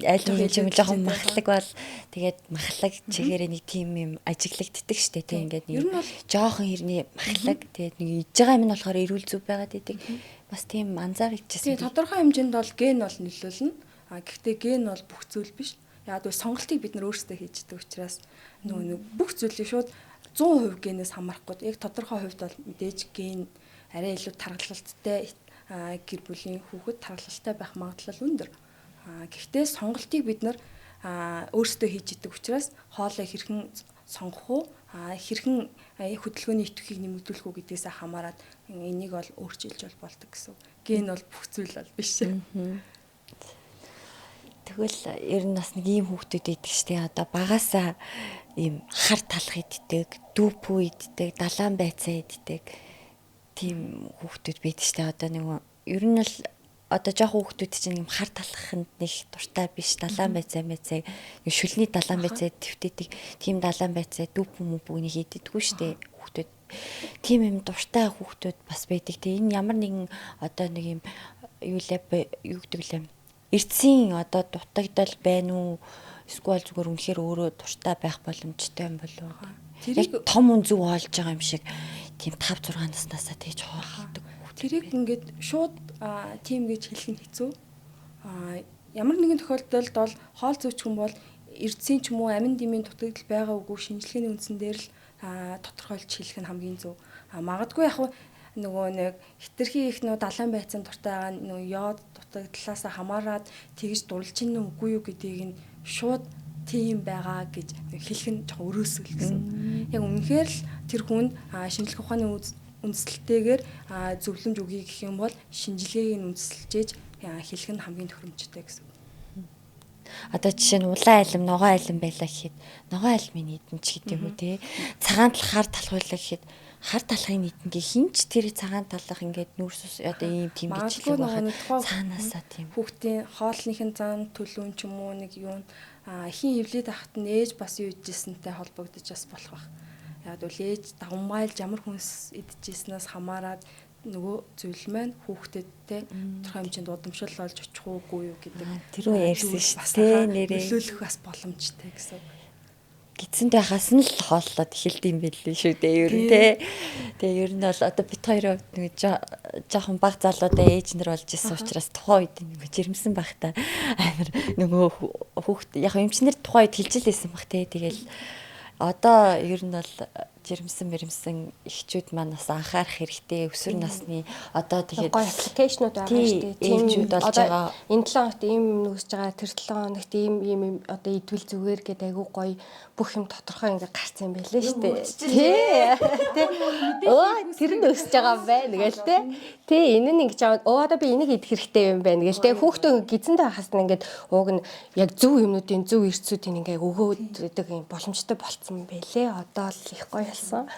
аль хэдийн жоохон махлаг бол тэгээд махлаг чигээрээ нэг тим юм ажиглагддаг штэ тийм ингээд нэг жоохон хэрний махлаг тэгээд нэг иж байгаа юм нь болохоор эрүүл зүв байгаад идэг бас тийм анзаарчихсан. Тэгээд тодорхой хэмжээнд бол ген бол нөлөөлнө. Гэхдээ ген бол бүх зүйл биш. Яг л сонголтыг бид нар өөрсдөө хийждэг учраас нөгөө бүх зүйлийг шууд 100% генээс хамаарахгүй. Яг тодорхой хувьд бол мэдээж ген арай илүү тархалттай гэр бүлийн хүүхэд тархалттай байх магадлал өндөр. Гэхдээ сонголтыг бид нар өөрсдөө хийж идэг учраас хоолой хэрхэн сонгох уу, хэрхэн хөдөлгөөний идэвхийг нэмэгдүүлэх үү гэдгээс хамаарат энийг бол өөрчилж болдог гэсэн. Ген бол бүх зүйл бол биш. Тэгвэл ер нь бас нэг ийм хүүхдүүд идэг штэ одоо багасаа ийм хар талах иддэг, дүүпүү иддэг, далаан байцаа иддэг тийм хүүхдүүд байдаг штэ одоо нэг ер нь л одоо жоохон хүүхдүүд чинь юм хар талахынд нэг дуртай биш далаан байцаа нэг шүлний далаан байцаа твтдэг тийм далаан байцаа дүүпүү мүбүүнийг иддэггүй штэ хүүхдүүд тийм юм дуртай хүүхдүүд бас байдаг. Тэгээ энэ ямар нэгэн одоо нэг юм юу гэдэг лээ эрдсийн одоо дутагдал байна уу? Эсвэл зүгээр үнэхээр өөрөө дуртай байх боломжтой юм болов уу? Тэрийг том үнзүү олж байгаа юм шиг тийм 5 6 наснаасаа тэгж хоолдог. Тэрийг ингээд шууд тим гэж хэлэх нь хэцүү. Ямар нэгэн тохиолдолд бол хоол зөөч хүн бол эрдсийн ч юм уу амин димийн дутагдал байгаа үгүй шинжилгээний үндсэн дээр л тодорхойлж хэлэх нь хамгийн зөв. Магадгүй яг нөгөө нэг хитрхи их нөө далайн байцаан дуртай байгаа нөө йод дутагдлаасаа хамаарат тэгж дурлж ийн үгүй юу гэдгийг нь шууд тийм байгаа гэж хэлэх нь жоохон өрөөсгөл гэсэн. Яг үнэхээр л тэр хүнд шинжилгээ ухааны үндэслэлтэйгээр зөвлөмж өгье гэх юм бол шинжилгээг нь үндэслэж хэлэх нь хамгийн тохиромжтой гэсэн. Одоо жишээ нь улаан айлм, ногоон айлм байлаа гэхэд ногоон айлмын нийтэн ч гэдэг юм уу те. Цагаан талхаар талхуулаа гэхэд хар талхын нийтэнгээ хинч тэр цагаан талх ингээд нүүрс одоо ийм тийм бичлэг байна. Цаанаасаа тийм. Хүүхдийн хоолныхын зан төлөв ч юм уу нэг юу хин хөвлөд ахт нь ээж бас юу идчихсэнтэй холбогдож бас болох байх. Яг бол ээж давмгайлж ямар хүнс идчихснээс хамаарат нөгөө зүйл маань хүүхдэдтэй тодорхой хэмжээнд удамшил болж очих уугүй юу гэдэг. Тэр үе ярьсан шүү дээ. Нэрээ нөлөөлөх бас боломжтой гэсэн. гидсэндээ хасан л хооллоод эхэлдэг юм билээ шүү дээ ер нь те. Тэгээ ер нь бол одоо бит хоёрын хувьд нэг жоохон баг залуудаа ээж нар болж исэн учраас тухайн үед нэг жирэмсэн байхдаа амар нөгөө хүүхд яг эмчнэр тухайн үед хэлж лээсэн баг те. Тэгэл одоо ер нь бол жирэмсэн эхчүүд маань бас анхаарах хэрэгтэй. Өсвөр насны одоо тэгээд гоё аппликейшнууд байгаа шүү дээ. Ээлжүүд болж байгаа. Энэ 7 хоногт ийм нүгсэж байгаа, тэр 7 хоногт ийм одоо идвэл зүгээр гэдэг айгүй гоё бүх юм тодорхой ингээ гарцсан юм байлээ шүү дээ. Тий. Тэр нь өсөж байгаа байна гээл те. Тий, энэ нь ингэж одоо би энийг идэх хэрэгтэй юм байна гээл те. Хүүхдөө гизэндээ хасна ингээд ууг нь яг зөв юмнуудын зөв эрсцүүдийн ингээ өгөөд гэдэг юм боломжтой болцсон байлээ. Одоо л их гоё болсон.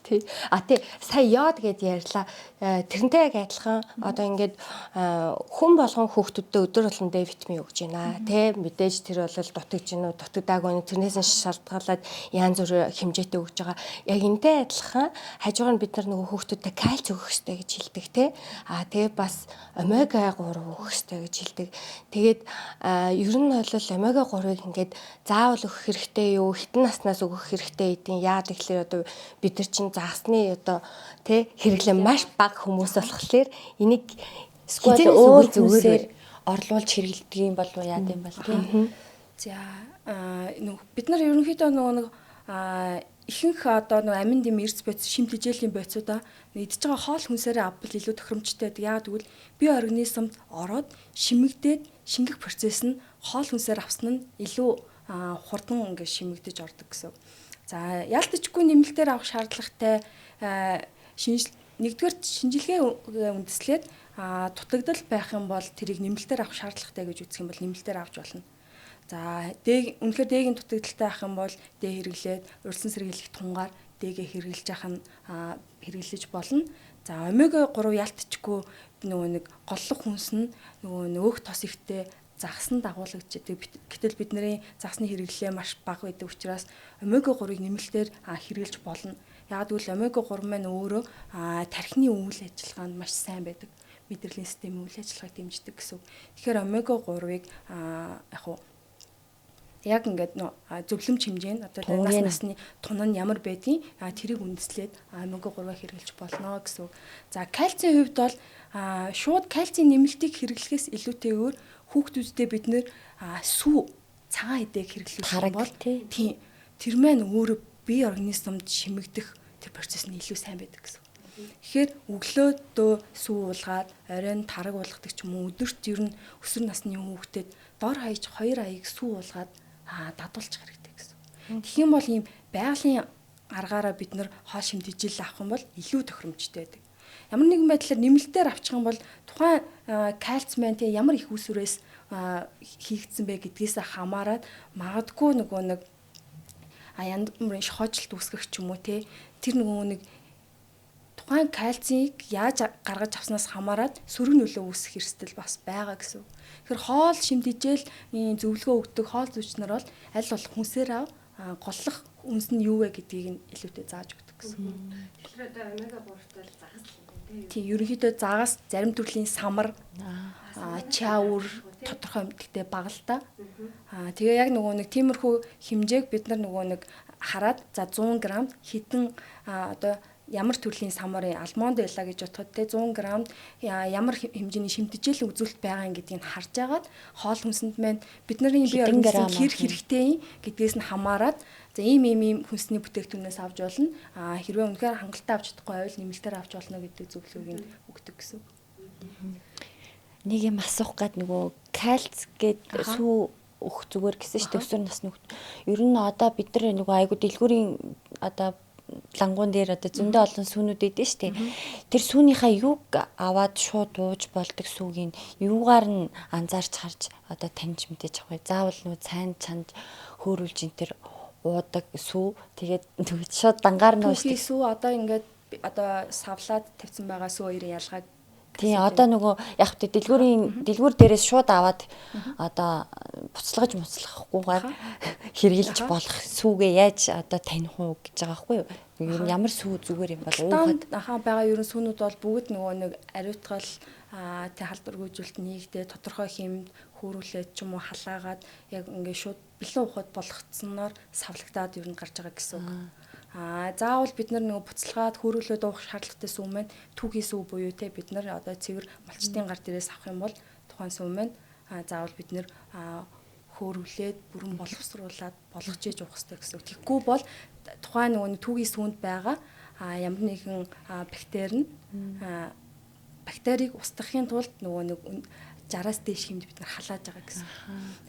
Тий. Тий, сая яад гэд ярьлаа. Тэрнтэй яг адилхан одоо ингээд хүн болгон хүүхдүүдэд өдөр болгон Д витамин өгч байна. Тэ мэдээж тэр бол дутагдж гинүү, дутагдаагүй нь тэрнээс нь шалтгаалаад янз бүр хэмжээтэй өгж байгаа. Яг энтэй адилхан хажуугаар нь бид нар нөгөө хүүхдүүдэд кальц өгөх хэрэгтэй гэж хэлдэг те. Тэгээ бас омега 3 өгөх хэрэгтэй гэж хэлдэг. Тэгээд ер нь бол омега 3-ыг ингээд заавал өгөх хэрэгтэй юу, хитэн наснаас өгөх хэрэгтэй гэдэг. Яагаад гэвэл одоо бид нар чинь загасны одоо тэ хэрэглээ маш бага хүмүүс болохоор энийг сквад өөр зүйлсээр орлуулж хэрэглэдэг юм болов яа гэм бол тийм. За бид нар ерөнхийдөө нэг ихэнх одоо нэг амин дэм эрс бодис шимт хижээлийн бодисудаа идж байгаа хоол хүнсээрээ авбал илүү тохиромжтой. Яг тэгвэл бие организмд ороод шимэгдээд шингэх процесс нь хоол хүнсээр авсан нь илүү хурдан ингээд шимэгдэж ордог гэсэн. За яалтчгүй нэмэлтээр авах шаардлагатай нэгдүгээр шинжилгээ үндэслээд дутагдал байх юм бол тэрийг нэмэлтээр авах шаардлагатай гэж үзэх юм бол нэмэлтээр авч болно. За үнэхээр дээгийн дутагдaltaй байх юм бол дээ хэрэглээд урьдчилан сэргийлэх тунгаар дээгээ хэрэглэж явах нь хэрэглэж болно. За омега 3 яалтчгүй нөгөө нэг голлох хүнс нь нөгөө өөх тос ихтэй загсан дагуулгадаг. Гэтэл бидний загсны хэрэглээ маш бага байдаг учраас омега 3-ыг нэмэлтээр хэрэглэж болно. Яг гэвэл омега 3 маань өөрөө тархины үйл ажиллагаанд маш сайн байдаг. Мэдрэлийн системийн үйл ажиллагааг дэмждэг гэсэн. Тэгэхээр омега 3-ыг яг ингээд зөвлөмж хэмжээнд одоо нас насны тун нь ямар байдгийг тэрийг үндэслээд омега 3-ыг хэрэглэж болно гэсэн. За кальцийн хувьд бол шууд кальцийн нэмэлтийг хэрэглэхээс илүүтэйгээр хүүхдүүдэд бид нэр сүү цагаан эдэг хэрэглэх бол тийм тэр маань өөрөө бие организмд шимэгдэх тэр процесс нь илүү сайн байдаг гэсэн. Тэгэхээр өглөөдөө сүү уулгаад оройн тараг уулгадаг ч юм уу өдөрт ер нь өсвөр насны хүүхдэд дор хаяж 2 аяг сүү уулгаад дадуулчих хэрэгтэй гэсэн. Тэгэх юм бол ийм байгалийн аргаараа бид нар хоол шимтгийл авах юм бол илүү тохиромжтой байдаг. Ямар нэгэн байдлаар нэмэлтээр авчих юм бол тухайн кальц маань тийм ямар их усүрээс хийгдсэн бэ гэдгээс хамаарат магадгүй нөгөө нэг янз бүрийн шохоожлт үүсгэх ч юм уу те тэр нөгөө нэг тухайн кальцийг яаж гаргаж авснаас хамаарат сөрөг нөлөө үүсэх эрсдэл бас байгаа гэсэн. Тэгэхээр хоол шимтгийл зөвлөгөө өгдөг хоол зүйчнэр бол аль болох хүнсээр голлох үнс нь юу вэ гэдгийг нь илүүтэй зааж өгдөг гэсэн. Тэгэхээр одоо омега 3-тай загас тийм ерөнхийдөө загас зарим төрлийн самар чаавар тодорхой хэмжээтэй бага л та. Тэгээ яг нөгөө нэг тиймэрхүү хэмжээг бид нар нөгөө нэг хараад за 100 г хитэн одоо ямар төрлийн самарын алмонд байлаа гэж бодоход те 100 г ямар хэмжээний шимтгийл үзүүлэлт байгаа гэдгийг харж агаад хоол хүнсэнд маань бидний бие организм хэр хэрэгтэй гэдгээс нь хамаарат за ийм хүнсний бүтээгдэхүүнээс авч болно. Хэрвээ үнэхээр хангалттай авч чадахгүй байвал нэмэлтээр авч болно гэдэг зөвлөгөөг өгдөг гэсэн. Нэг юм асуух гад нөгөө кальц гэдэг сүү өөх зүгээр гэсэн шүү дээ өсвөр насны хүүхд. Ер нь одоо бид нар нөгөө айгуу дэлгүүрийн одоо лангуун дээр одоо зөндөө олон сүүнүүд идэв штэ. Тэр сүүнийхээ юуг аваад шууд ууж болдог сүүгийн юугаар нь анзаарч харж одоо таньж мэдээж авах. Заавал нүү цайн чанд хөөрүүлж ин тэр уудаг сүү тэгээд шууд дангаар нь ууж сүү одоо ингээд одоо савлаад тавьсан байгаа сүү хоёрын ялгааг тий одоо нөгөө яг тэ дэлгүүр дээрээс шууд аваад одоо буцлагаж муцлахгүйгээр хэрглэж болох сүүгээ яаж одоо таних уу гэж байгаа байхгүй юу? Ямар сүү зүгээр юм бол уухад байгаа ерөн сүүнүүд бол бүгд нөгөө нэг ариутгал тэг халдваргүйжилт нэгдээ тодорхой хэмд хөөрүүлээд ч юм уу халаагаад яг ингээд шууд бэлэн ухад болгоцсноор савлагтаад ер нь гарч байгаа гэсэн үг. Заавал бид нар нөгөө буцалгаад хөөрүүлээд уух шаардлагатай сүм маань түүхий сүм буюу те бид нар одоо цэвэр малчтын гар дээрээс авах юм бол тухайн сүм маань заавал бид нар хөөрүүлээд бүрэн боловсруулад болгож иж уух хэрэгтэй гэсэн үг. Тэггүй бол тухайн нөгөө түүхий сүмд байгаа ямар нэгэн бактери нь бактерийг устгахын тулд нөгөө нэг 60-аас дээш хэмжээ бид нар халааж байгаа гэсэн.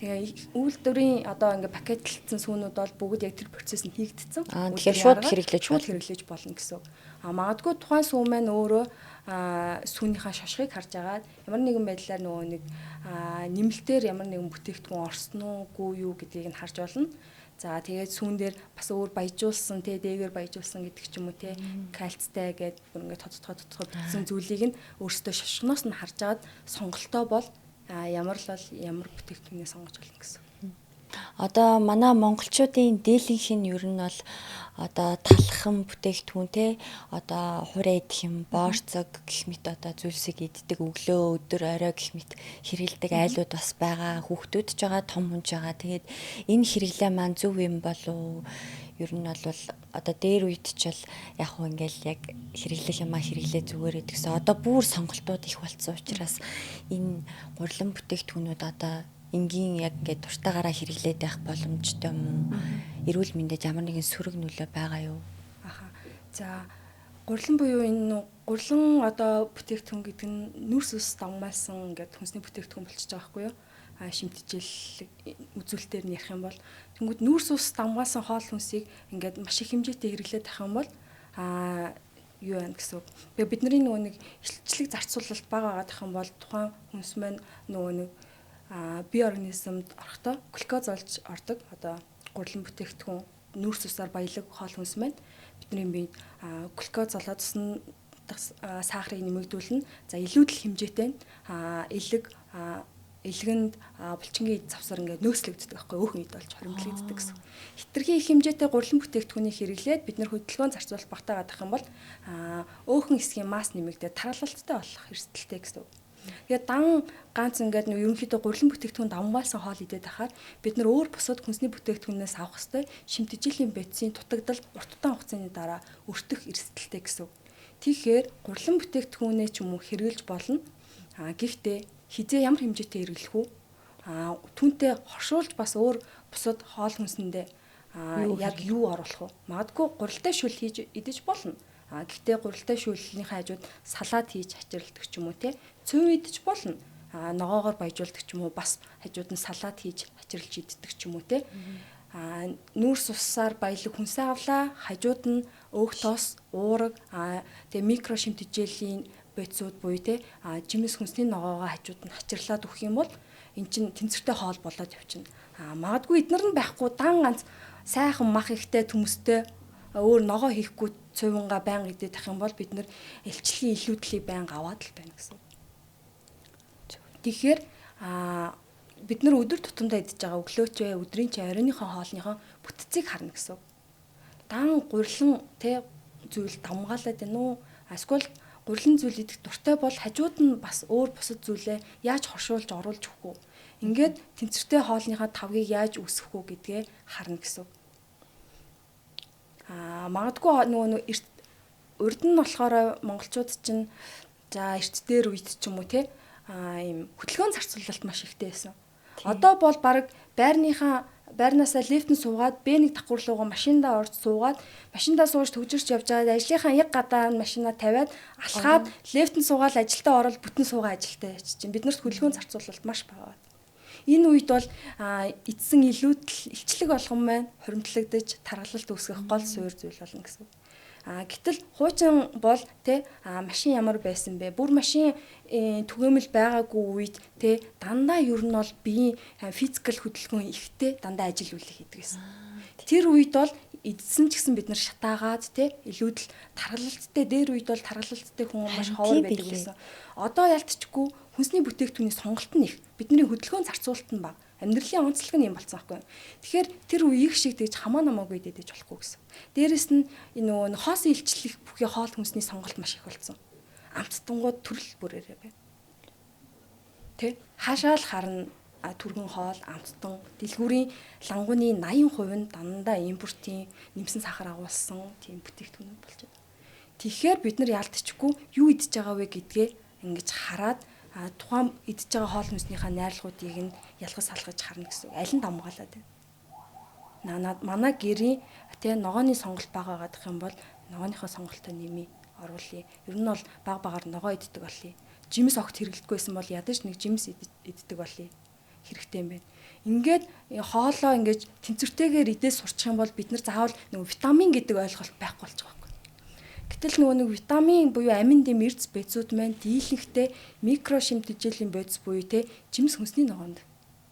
Тэгээ үйлдвэрийн одоо ингээ пакетлагдсан сүүнүүд бол бүгд яг тэр процесс нь хийгдсэн. Тэгэхээр шууд хэрэглэж болно гэсэн. Магадгүй тухайн сүүн маань өөрөө сүүнийхаа шошгыг харж агаад ямар нэгэн байдлаар нөгөө нэг нэмэлтээр ямар нэгэн бүтээгдэхүүн орсон уугүй юу гэдгийг нь харж болно. За тэгээд сүүн дээр бас өөр баяжуулсан дээгэр баяжуулсан гэдэг ч юм уу те кальцтай гэдэг бүр ингээд тодтогоо бүтсэн зүйлийг нь өөрөөсөө шошгоноос нь харж агаад сонголтоо бол ямар л бол ямар бүтээгдэхүүнээ сонгож болно гэсэн. Одоо манай монголчуудын дээлийнх нь ер нь бол одоо талхан бүтээгдэхүүн те одоо хураа идэх юм, борцог гэх мэт одоо зүйлсийг иддэг өглөө өдөр орой гэх мэт хэрэгэлдэг айлууд бас байгаа. Хүүхдүүд ч байгаа, том хүн ч байгаа. Тэгээд энэ хэрэглээ маань зөв юм болов? Ер нь бол одоо дээр үед ч бол яг хөө ингээл яг хэрэглэх юмаа хэрэглээ зүгээр гэдгсэн. Одоо бүр сонголтууд их болцсон учраас энэ гурилан бүтээгдэхүүнүүд одоо энгийн яг ингээд дуртайгаараа хэрэглээд байх боломжтой юм уу? Эрүүл мэндэд ямар нэгэн сөрөг нөлөө байгаа юу? За гурилан буюу энэ гурилан одоо бүтээгдэхүүн гэдэг нь нүрс ус давмаалсан ингээд хүнсний бүтээгдэхүүн болчихж байгаа байхгүй юу? Шимтгийлэл үзүүлэлтээр нь ярих юм бол тэнгууд нүрс ус давмгаалсан хоол хүнсийг ингээд маш их хэмжээтэй хэрэглээд авах юм бол юу яа гэсэн үг. Тэгээ бидний нөгөө нэг илчлэг зарцуулалт бага байгаад ах юм бол тухайн хүнс маань нөгөө нэг бие организмд орохдоо глюкоз олж ордог. Одоо гурилан бүтээгдэхүүн нүрс усаар баялаг хоол хүнс маань бидний биед глюкоз олоод цусны сахарыг нэмэгдүүлнэ. За илүүдэл хэмжээтэй элгэнд булчингийн завсар ингээд нөөцлөгддөг байхгүй өөхөн ид болж хоримтлагддаг гэсэн. Хитрхи их хэмжээтэй гурилан бүтээгдэхүүнийг хэрэглээд бид нар хөдөлгөөн зарцуулалт багтаагаад ах юм бол өөхөн хэсгийн масс нэмэгдээд тархалттай болох эрсдэлтэй гэсэн. Тэгээд дан ганц ингээд нэг ерөнхийдөө гурилан бүтээгдэхүүн давмгаалсан хоол идээд ахаар бид нар өөр бусад хүнсний бүтээгдэхүүнээс авах хэвээр шимтгийллийн бодисын дутагдал урт удаан хугацааны дараа өртөх эрсдэлтэй гэсэн. Тэгэхээр гурилан бүтээгдэхүүнээ ч юм уу хэрэглэж болно. Гэхдээ хизээ ямар хэмжээтэй хэрэглэх үү? Түүнтэй хоршуулж бас өөр бусад хоол хүнсэндээ яг юу оруулах вэ? Магадгүй гурилтай шүл хийж идэж болно. Гэхдээ гурилтай шүүллийн хажууд салаад хийж ачирладаг ч юм уу те цөөн идэж болно. Ногоогоор баяжуулдаг ч юм уу бас хажууд нь салаад хийж ачирлж иддэг ч юм уу те. Нүрс усаар баялаг хүнсээ авлаа. Хажууд нь өөх тоос, уураг, тэгээ микро шимтгийллийн бодисууд буюу те жимс хүнсний ногоогоо хажууд нь ачирлаад өгөх юм бол эн чинь тэнцвэртэй хоол болоод явчихна. Магадгүй эднэр нь байхгүй дан ганц сайхан мах ихтэй төмөстэй өөр ногоо хийхгүй цувинга байнга идэх ах юм бол бид нэр элчлэгийн илүүдлийг байнга аваад л байна гэсэн. Тэгэхээр бид нар өдөр тутамдаа идж байгаа өглөөч өдрийн чи оройныхоо хоолныхоо бүтцийг харна гэсэн. Дан гурилан те зүйл давмгаалаад байна уу? Эсвэл гурилан зүйл идэх дуртай бол хажууд нь бас өөр бусад зүйлээ яаж хоршуулж оруулж өгөх үү? Ингээд тэнцвэртэй хоолныхоо тавгийг яаж үүсгэх үү гэдгээ харна гэсэн. Магадгүй нөгөө урд нь болохоор монголчууд чинь за эрт дээр үед ч юм уу те ийм хөдөлгөөн зарцуулалт маш ихтэй байсан. Одоо бол баг байрнаасаа лифтэн суугаад Б1 давхар руугаа машиндаа орж суугаад машиндаа сууж төгжирч явж байгаа ажлынхаа яг гадаа машинаа тавиад алхаад лифтэн суугаад ажилдаа орол бүтэн суугаа ажилдаа яач чинь биднэрт хөдөлгөөн зарцуулалт маш бага. Энэ үед бол эдсэн илүүдэл илчлэг болгон маань хуримтлагдаж тархалт үүсгэх гол суурь зүйл болно гэсэн. Гэтэл хуучин бол те машин ямар байсан бэ? Бүр машин түгээмэл байгаагүй үед те дандаа ер нь бол биеийн физикал хөдөлгөөн ихтэй дандаа ажил үйлэх хийдэг гэсэн. Тэр үед бол эдсэн ч гэсэн бид нар шатаагаад те илүүдэл тархалттай дээр үед бол тархалттай хүн маш ховор байдаг гэсэн. Одоо ялтчгүй хүнсний бүтээгдэхүүний сонголт нь их. Бидний хөдөлгөөн зарцуулалт нь бага. Амьдралын онцлог нь юм болсон байхгүй. Тэгэхээр тэр үеийг шиг тэгж хамаа намаагүй дээдэж болохгүй гэсэн. Дээрэс нь энэ нөгөө хоосон илчлэх бүхий хоол хүнсний сонголт маш их болсон. Амттангууд төрөл бүрээрээ байна. Тэ хаашаа л харна түргэн хоол, амттан, дэлгүүрийн лангууны 80% нь дандаа импортын нэмсэн сахар агуулсан тийм бүтээгдэхүүнүүд болж байна. Тэгэхээр бид нар яалтчгүй юу идэж байгаа вэ гэдгээ ингэж хараад тухайн идэж байгаа хоол хүнсийнхаа найрлагуудыг нь ялгаж салгаж харна гэсэн. Аль нь дамгаалаад байна. Манай гэрийн тэ ногооны сонголт бага гадах юм бол ногооныхоо сонголтоо нэмий оруулъя. Ер нь бол баг ногоо иддэг болъё. Жимс огт хэрэглэдэггүйсэн бол ядаж нэг жимс иддэг болъё. Хэрэгтэй юм байна. Ингээд хоолоо ингэж тэнцвэртэйгээр идээ сурчих юм бол бид нар заавал нэг витамин гэдэг ойлголт байхгүй болж байгаа юм. Гэтэл нөгөө нэг витамин буюу амин дэм эрдэс бэцүүд маань дийлэнхтэй микро шимт хичээлийн бодис буюу те жимс хүнсний ногоонд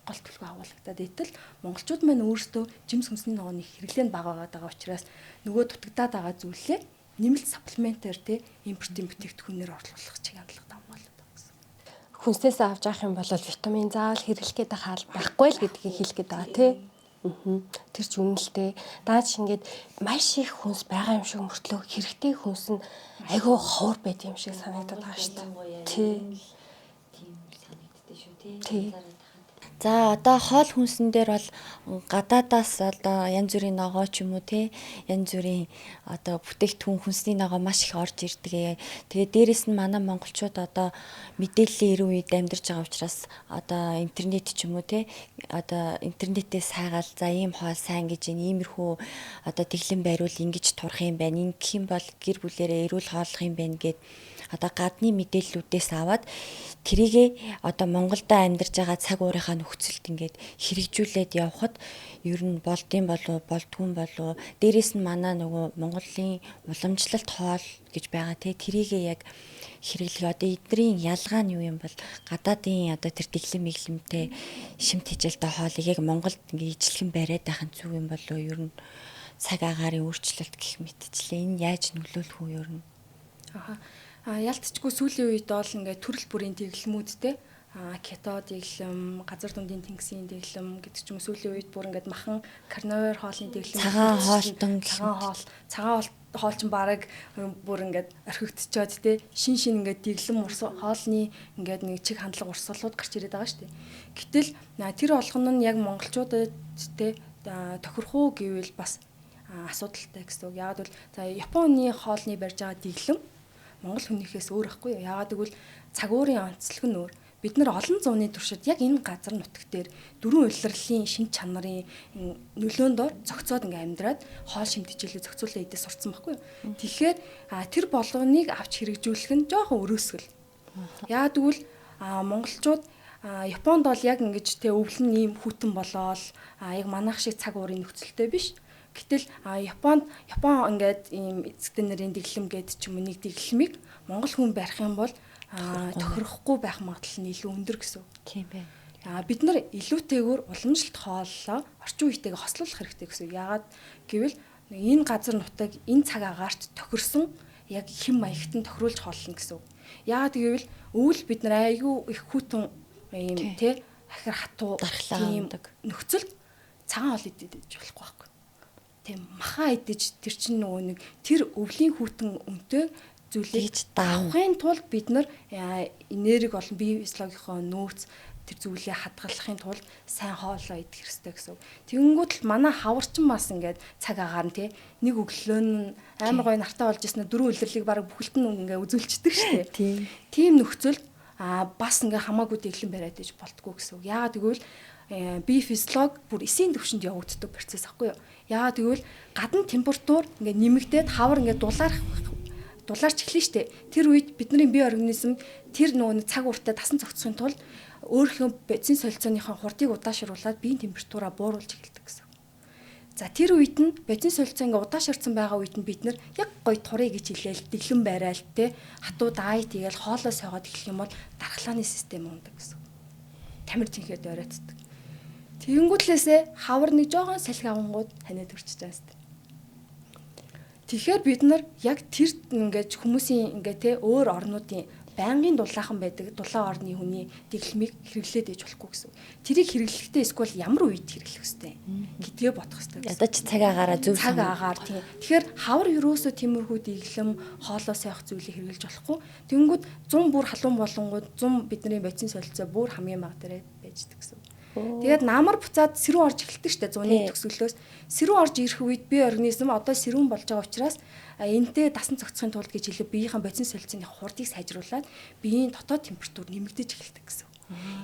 гол төлөв агуулгадаад итэл монголчууд маань өөрсдөө жимс хүнсний ногооны хэрэглээнд бага байгаа учраас нөгөө дутагдаад байгаа зүйлээ нэмэлт саплементээр те импортын бүтээгдэхүүнээр орлуулах чиг хандлага дамгаалаад байгаа гэсэн. Хүнснээс авч явах юм бол витамин заавал хэрэглэх гээд хаал байхгүй л гэдгийг хэлэх гээд байгаа тий. Тэр ч үнэлтэй. Даач ингээд маш их хүнс байгаа юм шиг мөртлөө хэрэгтэй хүнс нь айгүй ховор байд юм шиг санагдаад байгаа шүү дээ. Тий. Тийм санагддээ шүү Тий. За одоо хоол хүнсэн дээр бол гадаадаас одоо янз бүрийн ногоо ч юм уу те янз бүрийн одоо бүтээгдэхүүн хүнсний ногоо маш их орж ирдэг. Тэгээ дээрэс нь манай монголчууд одоо мэдээллийн эрүүн үед амьдарч байгаа учраас одоо интернет ч юм уу те одоо интернетээс хайгаал за ийм хоол сайн гэж иймэрхүү одоо тэглэн байруул ингэж турах юм байна. Ингэх юм бол гэр бүлэрээ эрүүл хооллох юм байна гэд одоо гадны мэдээллүүдээс аваад тэрийгээ одоо Монголда амьдарч байгаа цаг уурынхаа нөхцөлд ингээд хэрэгжүүлээд явхад ер нь болдсон болов болдгүй болов дээрэс нь манай нөгөө Монголын уламжлалт хоол гэж байгаа те тэрийгээ яг хэрэглэх одоо эднэрийн ялгаа нь юу юм бол гадаадын одоо тэр дэглэм мэглэмтэй шимт хичээлтэй хоолыг яг Монголд ингээд ижлэхэн бариад байх нь зүг юм болов ер нь цаг агаарын өөрчлөлт гэх мэтчлээ энэ яаж нөлөөлөх үү ер нь Ялтчгүй сүүлийн үед бол ингээд төрөл бүрийн дэглэмүүдтэй кето дэглэм, газар дундын тэнгисийн дэглэм гэдэг ч юм уу сүүлийн үед бүр ингээд махан карнивор хоолны дэглэм, цагаан хоолтон цагаан хоол ч баг бүр ингээд орхигдчиход те шин ингээд дэглэм хоолны ингээд нэг чиг хандлага урсгалууд гарч ирээд байгаа шүү дээ. Гэтэл тэр болгоно нь яг монголчуудад те тохирох уу гэвэл бас асуудалтай гэсэн үг. Яг бол за Японы хоолны барьж байгаа дэглэм Монгол хүнийхээс өөр ахгүй юу? Яагаад гэвэл цаг уурын онцлог нь өөр. Бид нар олон зууны туршид яг энэ газар нутаг дээр дөрвөн улирлын шин чанарын нөлөөнд ор зохицоод ингээм амьдраад хоол шимт хичээлээ зохицуулаад идэж сурцсан байхгүй юу? Тэгэхээр тэр болгоныг авч хэрэгжүүлэх нь жоохон өрөөсгөл. Яагаад гэвэл монголчууд Японд бол яг ингэж тэ өвлөн ийм хүүтэн болоод яг манайх шиг цаг уурын нөхцөлтэй биш. Гэтэл Япон ингээд ийм эцэгтэй нарын дэглэм гэдэг ч юм уу нэг дэглэмийг монгол хүн барих юм бол тохирохгүй байх магадлал нь илүү өндөр гэсэн. Тийм бай. Бид нар илүүтэйгээр уламжлалт хооллоо орчин үетэйгээ хослуулах хэрэгтэй гэсэн. Яагаад гэвэл энэ газар нутаг энэ цаг агаарт тохирсон яг хэм маягт нь тохируулж хооллоно гэсэн. Яагаад гэвэл өвөл бид нар айгүй их хүүтэн ийм тэ ахир хатуу тийм нөхцөлд цагаан хоол идэж болохгүй байхгүй. Тийм махаа идэж тэр чинь нөгөө нэг тэр өвлийн хүүтэн үнэтэй зүйлийг давахын тулд бид нар энерги болон бие физиологийнхоо нөөц тэр зүйлээ хадгалахын тулд сайн хоолоо идэх хэрэгтэй гэсэн. Тэгэнгүүт л манай хаварчин бас ингээд цаг агаар нь тий нэг өглөө нь амар гоё нартай болж ирсэн дөрвөн үлрэлийг баг бүхэлд нь ингээд үзүүлчихдэг шүү дээ. Тийм нөхцөлд бас ингээд хамаагүй дэглэн бариад иж болтгоо гэсэн. Яагаад гэвэл бие физиолог бүр эсийн төвшөнд явагддаг процесс ахгүй юу? Яагаад гэвэл гадна температур ингээд нэмэгдээд хавар ингээд дулаарч эхлэн штэ. Тэр үед бидний бие организм тэр нөгөө цаг ууртай тасан зохицохын тулд өөрийнхөө бензин солилцооныхоо хурдыг удаашруулад биеийн температураа бууруулж эхэлдэг гэсэн. За тэр үед нь бензин солилцоо ингээ удаашрсан байгаа үед нь бид нар яг гоё турыг гэж хэлээл дэглэн байраал те хатуу дайет хийгээл хоолоо сойгоод эхлэх юм бол дархлааны систем ундаг гэсэн. Тамир зинхээд оройтдаг. Тэгэнгүүтлээсээ хавар нэг жоохон салхи авангууд ханиад өрчөж байгаа юм. Тэгэхээр бид нар яг тэр ингээд хүмүүсийн ингээ те өөр орнуудын байнгын дулаахан байдаг дулаан орны хүний дэглэмийг хэрэглээд ээж болохгүй гэсэн. Тэрийг хэрэглэхдээ эсвэл ямар үед хэрэглэх ёстой гэдгээ бодох ёстой. Одоо ч цаг агаараа зөв цаг агаар тийм. Тэгэхээр хавар ерөөсөө тиймэрхүү дэглэм хоолоо сойх зүйлийг хэрэглэж болохгүй. Тэнгүүд 100 бүр халуун болонгууд 100 бидний бодис солилцоо бүр хамгийн бага дээр байждаг гэсэн. Тэгээд намар буцаад сэрүүн орж эхэлдэг штэ 100-ны төгсгөлөөс. Сэрүүн орж ирэх үед бие организм одоо сэрүүн болж байгаа учраас энтэй дасан цогцохын тулд гэж хэлээ биеийн бодис солилцооны хурдыг сайжруулад биеийн дотоод температур нэмэгдэж эхэлдэг гэсэн.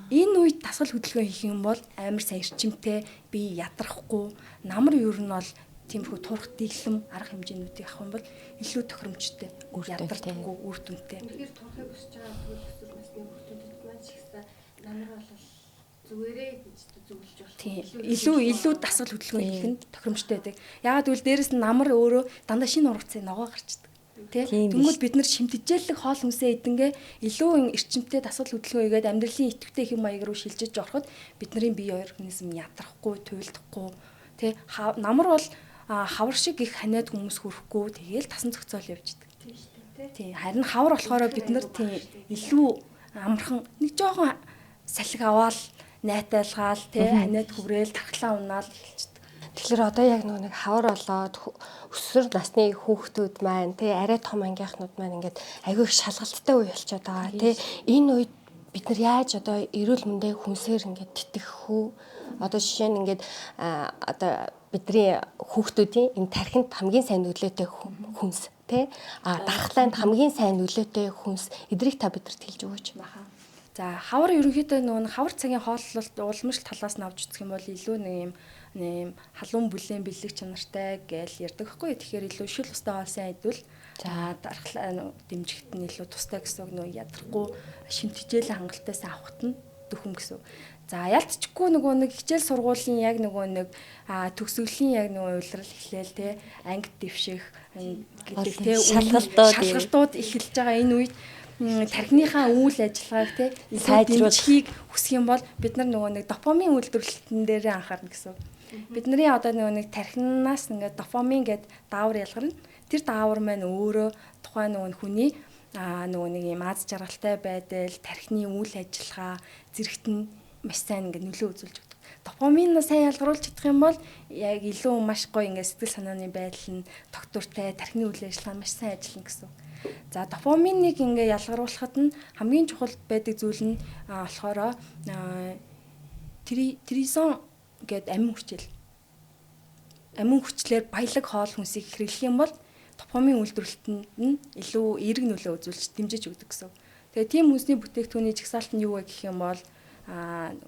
Энэ үед дасгал хөдөлгөөн хийх юм бол амар сайн эрчимтэй, бие ядрахгүй, намар ер нь бол тиймэрхүү турах дэглэм арга хэмжээнүүдийг авах юм бол илүү тохиромжтой, ядардаггүй, үр дүнтэй. Тэгэхээр турахыг хүсэж байгаа өсвөр насны хүүхдүүдэд маань ч ихсэн намар бол зүгээрээ гэж зөвлөж болох. Тийм. Илүү дасгал хөдөлгөөн хийх нь тохиромжтой байдаг. Яагаад гэвэл дээрэс нь намар өөрөө дандаа шинэ ургацын ногоо гарчдаг. Тэнгүүд бид нар шимтгийлэг хоол хүнсээ идэнгээ илүү эрчимтэй дасгал хөдөлгөөн хийгээд амьдралын идэвхтэй хэм маяг руу шилжиж ороход бидний бие организм ядрахгүй, туйлдахгүй. Намар бол хавар шиг их ханиад хүмүүс хүрэхгүй тэгээл тасан цогцоол явждаг. Тийм. Харин хавар болохоор бид нар тийм илүү амархан нэг жоохон салхи аваад найтайлгаал ханиад хүрээл тархлаа унаал эхэлчихдэг. Тэгэхээр одоо яг нэг хавар болоод өсвөр насны хүүхдүүд маань арай том ангийнхнууд маань ингээд аягүй их шалгалттай үе болчиход байгаа тий. Энэ үед бид нар яаж одоо эрүүл мэндэ хүнсээр ингээд тэтгэх үү? Одоо жишээ нь ингээд одоо бидний хүүхдүүдийн энэ тархинд хамгийн сайн нөлөөтэй хүнс тий. Дархлаанд хамгийн сайн нөлөөтэй хүнс эдрийг та бидэрт хэлж өгөөч. За хавар ерөнхийдөө нөгөө хавар цагийн хооллолт уламжлалт талаас нь авч үзэх юм бол илүү нэг юм халуун бүлээн бэлэг чанартай гэж ярьдаг байхгүй. Тэгэхээр илүү шил устай хоол сайн идвэл за дархлаа дэмжихэд нь илүү тустай гэсэн үг нөгөө ядрахгүй шимтгийлэн хангалттай сайн авахт нь дөхөм гэсэн. За ялцчихгүй нөгөө нэг хичээл сургуулийн яг нөгөө нэг төгсгөлийн яг нөгөө уйлрал эхлээл те анги дэвших гэдэг те шалгалтууд эхэлж байгаа энэ үед тархиныхаа үйл ажиллагааг сайжруулахыг хүсэх юм бол бид нар нөгөө нэг допамин үйлдвэрлэлтэн дээр анхаарна гэсэн. Бидний одоо нөгөө нэг тархинаас ингээд допамин гэдэг даавар ялгарна. Тэр даавар маань өөрөө тухайн нөгөө хүний нөгөө нэг юм аз жаргалтай байдал, тархины үйл ажиллагаа зэрэгт нь маш сайн ингээд нөлөө үзүүлж өгдөг. Допамин сайн ялгаруулж чадах юм бол яг илүү маш гоё ингээд сэтгэл санааны байдал нь тогтвортой, тархины үйл ажиллагаа маш сайн ажиллана гэсэн. За допаминыг ингээ ялгаруулахад нь хамгийн чухал байдаг зүйл нь болохоор тризон гэдэг амин хүчил. Амин хүчлэр баялаг хоол хүнсийг хэрэглэх юм бол допамин үйлдвэрлэлтэнд нь илүү эерэг нөлөө үзүүлж дэмжиж өгдөг гэсэн. Тэгээ тийм хүнсний бүтээгдэхүүний жагсаалт нь юу вэ гэх юм бол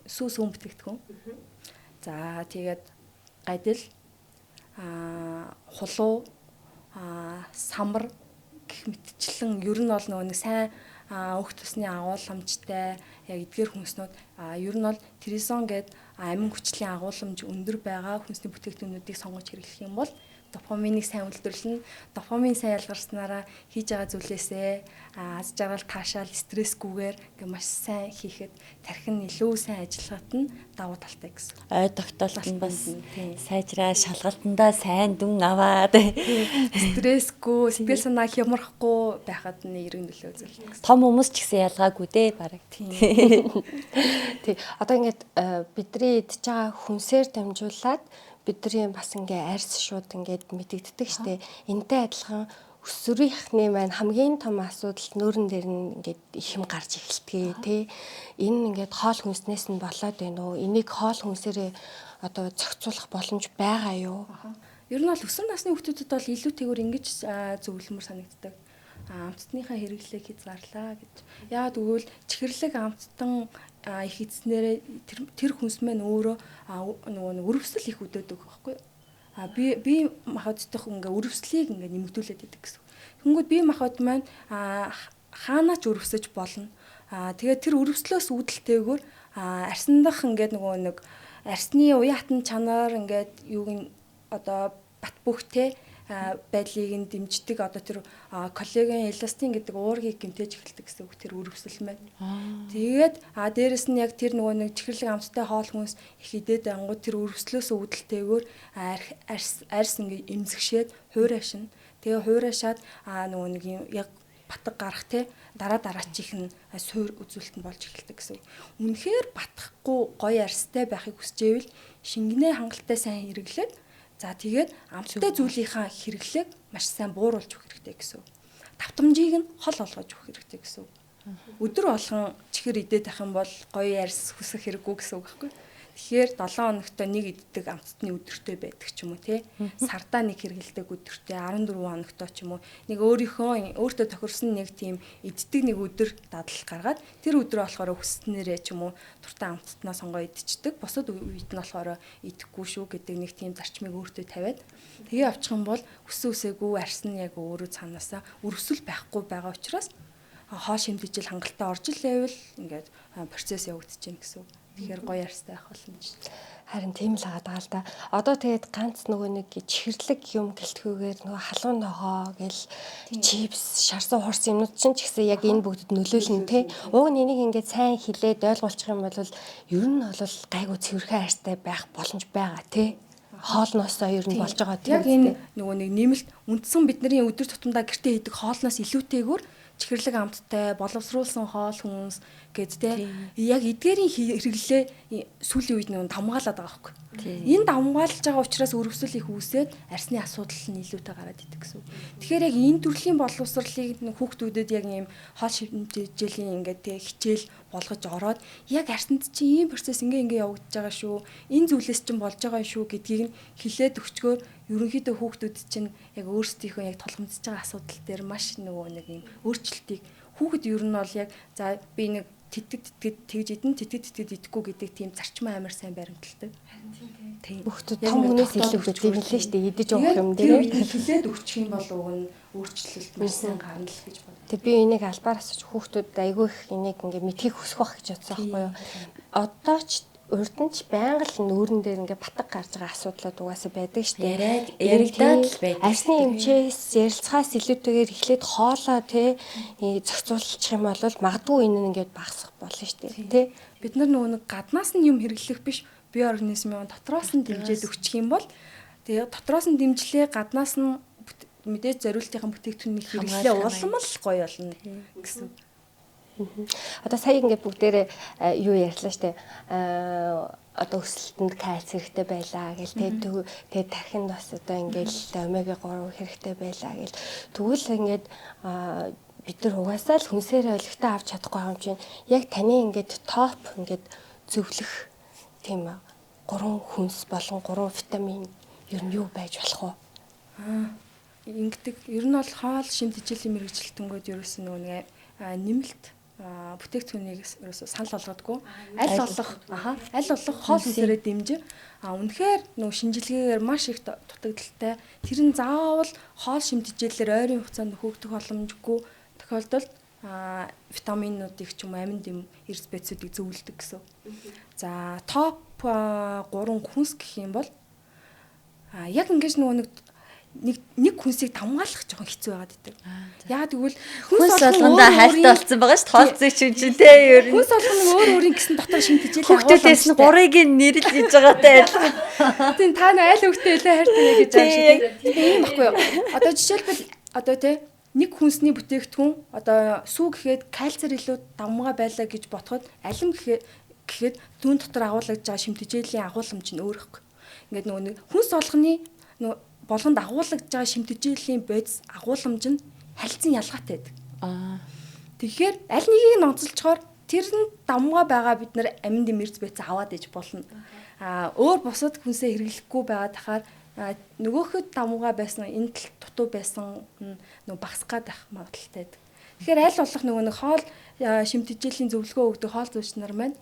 сүүн бүтээгдэхүүн. За тэгээд гадил хулуу самар гэх мэтчлэн ер нь бол нөгөө нэг сайн өөх тусны агуулмжтай яг эдгээр хүнснүүд ер нь бол тризон гэдэг амин хүчлийн агуулмж өндөр байгаа хүнсний бүтээгдэхүүнүүдийг сонгож хэрэглэх юм бол допаминыг сайн үйлдвэрлэнэ. Допамин сайн ялгарснараа хийж байгаа зүйлээсээ аз жаргал таашаал стрессгүйгээр ингээ маш сайн хийхэд тархин илүү сайн ажиллахад нь давуу талтай гэсэн. Ой тогтоолт нь бас сайжраа шалгалтандаа сайн дүн аваад стрессгүй, сэтгэл санаа хямрахгүй байхад нь эргэн нөлөө үзүүлдэг. Том хүмүүс ч гэсэн ялгаагүй дээ бараг. Тий. Одоо ингээд бидний идж байгаа хүнсээр дамжуулаад бидний бас ингээ арьс шууд ингээд мэдэгддэг штэ. Энтэй адилхан өсвөрийнхний маань хамгийн том асуудал нүүрэн дээр нь ингээд их юм гарч эхэлтгээ тий. Энэ ингээд хоол хүнснээс нь болоод байна уу? Энийг хоол хүнсээрээ одоо зохицуулах боломж байгаа юу? Ер нь бол өсвөр насны хүүхдүүдэд бол илүүтэйгээр ингэж зөвлөмөр санагддаг. Амттныхаа хэрэглээг хязгаарлаа гэж. Яагаад гэвэл чихэрлэг амттан их эзнэрээ тэр хүнс маань өөрөө нөгөө өрөвсөл их өдөөдөг байхгүй. Би махбодтойх ингээ өрөвслийг ингээ нэмэгдүүлээд идэг гэсэн. Тэнгүүд би махбод маань хаанаач өрөвсөж болно. Тэгээд тэр өрөвслөөс үүдэлтэйгээр арсандах ингээ нөгөө нэг арсны уян хатан чанар ингээ юуг одоо бат бөхтэй байдлыг нь дэмждэг одоо тэр коллаген эластин гэдэг уургийг гэмтэж эхэлдэг гэсэн үг тэр өрөвсөл маань. Тэгээд дээрэс нь яг тэр нөгөө нэг чихэрлэг амттай хоол хүнс их идээд ангууд тэр өрөвслөөс үүдэлтэйгээр арьс ингээ эмзэгшээд хуурайшин. Тэгээ хуурайшаад нөгөө нэг яг батг гарах те дараачихын суур үзүүлэлт нь болж эхэлдэг гэсэн. Үнэхээр батгахгүй гоё арьстай байхыг хүсжээвэл шингэнээ хангалттай сайн хэрэглээд за тэгээд амттай зүйлийнхаа хэрэглээг маш сайн бууруулж өгөх хэрэгтэй гэсэн. Давтамжийг нь хол олгож өгөх хэрэгтэй гэсэн. Өдөр болгон чихэр идээд байх юм бол гоё арьс хүсэх хэрэггүй гэсэн үг байхгүй. Тэгэхээр 7 хоногт нэг иддэг амттны өдөртэй байдаг ч юм уу тий. Сардаа нэг хэрэгэлдэг өдөртэй 14 хоногт ч юм уу. Нэг өөртөө тохирсон нэг тийм иддэг нэг өдөр дадал гаргаад тэр өдрөө болохоор хүснээрээ ч юм уу дуртай амттнаа сонгоо идчихдэг. Бусад үед нь болохоор идэхгүй шүү гэдэг нэг тийм зарчмыг өөртөө тавиад тэгээ авчих юм бол хүссэн үсээгүй арьс нь яг өөрөө цаанаасаа өрөвсөл байхгүй байгаа учраас хоо шимтгижил хангалттай орж ирэвэл ингээд процесс явагдаж байна гэсэн. Тэгэхээр гоё арьстай байх болно гэж. Харин тийм л байгаа даа л да. Одоо тэгээд ганц нөгөө нэг чихэрлэг юм гэлтгүүгээр нөгөө халуун ногоо гэл чипс, шарсан хурц юмнууд чинь ч гэсэн яг энэ бүгдэд нөлөөлнө те. Уг нь энийг ингээд сайн хилээд ойлгуулчих юм бол ер нь бол гайгүй цэвэрхэн арьстай байх боломж байгаа те. Хоолноосоо ер нь болж байгаа тийм. Яг энэ нөгөө нэг нэмэлт үндсэн бидний өдөр тутамдаа гэртээ хийдэг хоолноос илүүтэйгээр чихэрлэг амттай боловсруулсан хоол хүнс гэд те яг эдгээрийн хэрэглээ сүүлийн үед нэг давмгаалаад байгаа байхгүй. Энэ давмгаалж байгаа учраас өрөвсөл их үүсээд арьсны асуудал нь илүүтэй гараад идэг гэсэн. Тэгэхээр яг энэ төрлийн боловсролыг хүүхдүүдэд яг ийм хоол шимтгийллийн ингээд те хичээл болгож ороод яг арьсанд чинь ийм процесс ингээ явагдаж байгаа шүү. Энэ зүйлээс чинь болж байгаа шүү гэдгийг нь хилээд өчгөөр ерөнхийдөө хүүхдүүд чинь яг өөрсдийнхөө яг тулгамдж байгаа асуудал дээр маш нөгөө нэг юм өөрчлөлтийг хүүхэд ер нь бол яг за би нэг тэтгэд тэгж идэн тэтгэд идэхгүй гэдэг тийм зарчмаа амар сайн баримталдаг. Тийм. Хүүхдүүд том хүнээс илүү хөдөлгөөн нэлээ штэ идэж явах юм дээр хилээд өгчих юм бол уг нь өөрчлөлт маш сайн гарна л гэж бодлоо. Тэг би энийг албаар асууж хүүхдүүд айгүй их энийг ингээ мэдхийг хүсэх байх гэж бодсон байхгүй юу. Одоо ч урд нь ч байнга л нүүрэн дээр ингээ батг гарч байгаа асуудлууд угаасаа байдаг шүү дээ. Яригдаад л байдаг. Арсны эмчээс ярилцахаас илүүтэйгээр эхлээд хоолоо тий зохицуулчих юм бол магадгүй энэ нь ингээд багасах болно шүү дээ. Тий. Бид нар нөгөө нэг гаднаас нь юм хэрэглэх биш бие организмын дотроос нь дэмжиж өгчих юм бол тэгээ дотроос нь дэмжлээ гаднаас нь мэдээж зориултын бүтээгдэхүүнийг хэрэглээ улам л гоё болно гэсэн. Одоо сая ингээд бүгдээрээ юу ярьлаа штэ. Одоо өсөлтөнд кальц хэрэгтэй байлаа гэл тэгээд тархинд бас одоо ингээд омега 3 хэрэгтэй байлаа гэл. Тэгвэл ингээд бид нар угаасаа л хүнсээр олигтой авч чадахгүй юм чинь яг таны ингээд топ ингээд зөвлөх тийм 3 хүнс болон 3 витамин ер нь юу байж болох вэ? Ингэдэг ер нь бол хоол шимтгийллийн мэрэгчлэлтэнгүүд ерөөсөн нөгөө нэмэлт бүтээгдэхүүнийг ерөөсөө санал болгодгүй аль болох хоол хүнсээрээ дэмжиж үнэхээр нөгөө шинжилгээгээр маш их дутагдaltaй тэр нь заавал хоол шимтгийлэлээр ойрын хугацаанд хөөгдөх боломжгүй тохиолдолд витаминуудыг ч юм амин дэм эрс бэцүүдийг зөвлөдөг гэсэн. За топ 3 хүнс гэх юм бол яг ингэж нөгөө нэг хүнсийг давмгаалах жоохон хэцүү байгаад идэг. Яагаад гэвэл хүнс болгондоо хайртай болсон байгаа шүү. Тоолцоо чинь те ер нь. Хүнс болгоно өөр өөрийн гэсэн дотор шимтгийлээ. Хүүхдүүдээс нь 3-ыг нэрлэж хийж байгаатай адилхан. Тийм та аль хүүхдээ илүү хайртай вэ гэж байгаа шүү. Тийм баггүй юу. Одоо жишээлбэл одоо те нэг хүнсний бүтээгдэхүүн одоо сүү гэхэд кальцээр илүү давмгаа байлаа гэж ботход алим гэхэд зүүн дотор агуулгаж байгаа шимтгийллийн агуулмж нь өөр ихгүй. Ингээд нөгөө хүнс болгоны болгонд агуулгаж байгаа шимтгийллийн бодис агууламж нь харилцан ялгаатай байдаг. Тэгэхээр аль нэгийг нь онцолчоор тэр нь давмгаа байгаа бид нар амин дэм эрс бэц аваад иж болно. Өөр бусад хүнсээ хэрэглэхгүй байгаа тахаар нөгөөхөд давмгаа байсан энэ тал дутуу байсан нөгөө багасх гад байх магадaltaй байдаг. Тэгэхээр аль болох нөгөө нэг хоол шимтгийллийн зөвлөгөө өгдөг хоол зүйч нар маань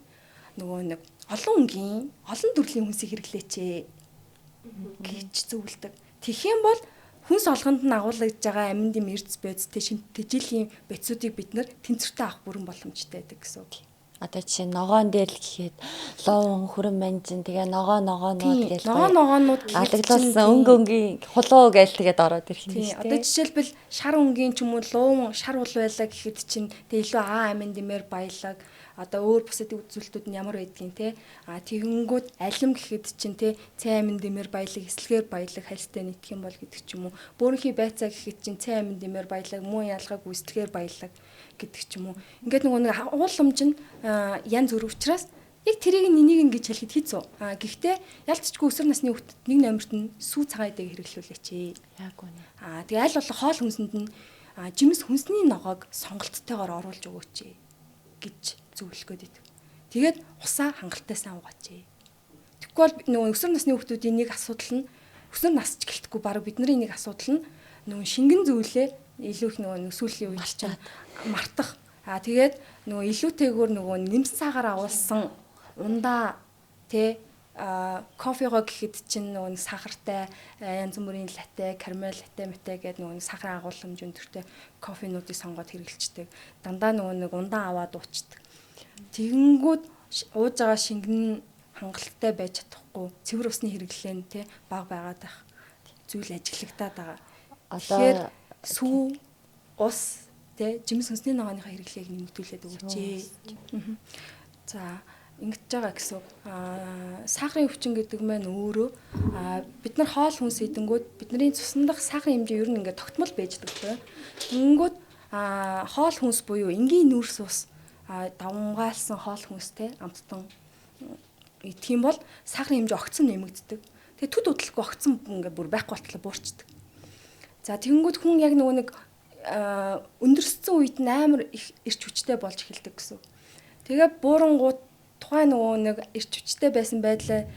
нөгөө нэг олон өнгийн олон төрлийн хүнсийг хэрэглээч гэж зөвлөдөг. Тэгэх юм бол хүнс олгонд нь агуулгаж байгаа амин дэм эрс бэцтэй шимтгийллийн бэцүүдийг бид нар тэнцвэртэй авах бүрэн боломжтой байдаг гэсэн үг. Одоо жишээ ногоон дээр л гэхэд ловон хүрэн манжин тэгээ ногоонууд гэж ногоонууд алаглуулсан өнгийн хулуу гээл тэгээд ороод ирэх юм шүү дээ. Одоо жишээлбэл шар өнгийн ч юм уу луун шар хул байлаа гэхэд чинь тэгээ илүү амин дэмээр баялаг одоо өөр бусад үзүүлэлтүүд нь ямар байдгийг те тэгэнгүүт алим гэхэд чинь те цай амин дэмэр баялаг эслэгээр баялаг хальстай нийтх юм бол гэдэг ч юм уу бөөрөнхий байцаа гэхэд чинь цай амин дэмэр баялаг муу ялгааг эслэгээр баялаг гэдэг ч юм уу ингээд нэг ууламж нь янз бүр учраас яг тэрийг энийг ингэж хэлэхэд хэцүү. Гэхдээ ялцчгүй өсвөр насны хүүхдэд нэг номерт нь сүү цагаан эдэг хэрэглүүлээч. Яг үнэ. Тэгээ аль болох хоол хүнсэнд нь жимс хүнсний ногоог сонголттойгоор оруулж өгөөч гэж зөвлөх гээд идэв. Тэгээд усаа хангалттай сайн угаач. Тэгэхгүй бол нөгөө өсвөр насны хүүхдүүдийн нэг асуудал нь өсвөр насч гэлтгүй баг бидний нэг асуудал нь нөгөө шингэн зүйлээ илүү их нөгөө сүүлийн үед чинь мартах. Тэгээд нөгөө илүүтэйгээр нөгөө нэмсаагаар агуулсан ундаа тэ кофего гэхэд чинь нөгөө сахартай янз бүрийн латте, карамель латте мэтэй гэдэг нөгөө сахарын агуулмж өндөртэй кофенуудыг сонгоод хэрэглэждэг. Дандаа нөгөө нэг ундаа аваад уучдаг. Тэгэнгүүт ууж байгаа шингэн хангалттай байж чадахгүй цэвэр усны хэрэглээ нь тэ бага байгаад байх зүйл ажиглагдаад байгаа. Тэгэхээр сүү, ус тэ жимс хүнсний ногооныхаа хэрэглээг нэмэгдүүлээд өгөөч. За ингэж байгаа гэсэн. Сахарын өвчин гэдэг маань өөрөө бид нар хоол хүнс идэнгүүт бидний цусндах сахарын хэмжээ ер нь ингээд тогтмол байждаг байхгүй. Тэгэнгүүт хоол хүнс буюу энгийн нүүрс ус давмгаалсан хоол хүнстэй амттан идэх юм бол сахарын хэмжээ огцон нэмэгддэг. Тэгээ төд удалгүй огцон ингээд бүр байхгүй болтлоо буурчдаг. За тэгэнгүүт хүн яг нөгөө нэг өндөрссөн үед нь амар их эрч хүчтэй болж эхэлдэг гэсэн. Тэгээ буурангууд тухайн нөгөө нэг эрч хүчтэй байсан байдлаа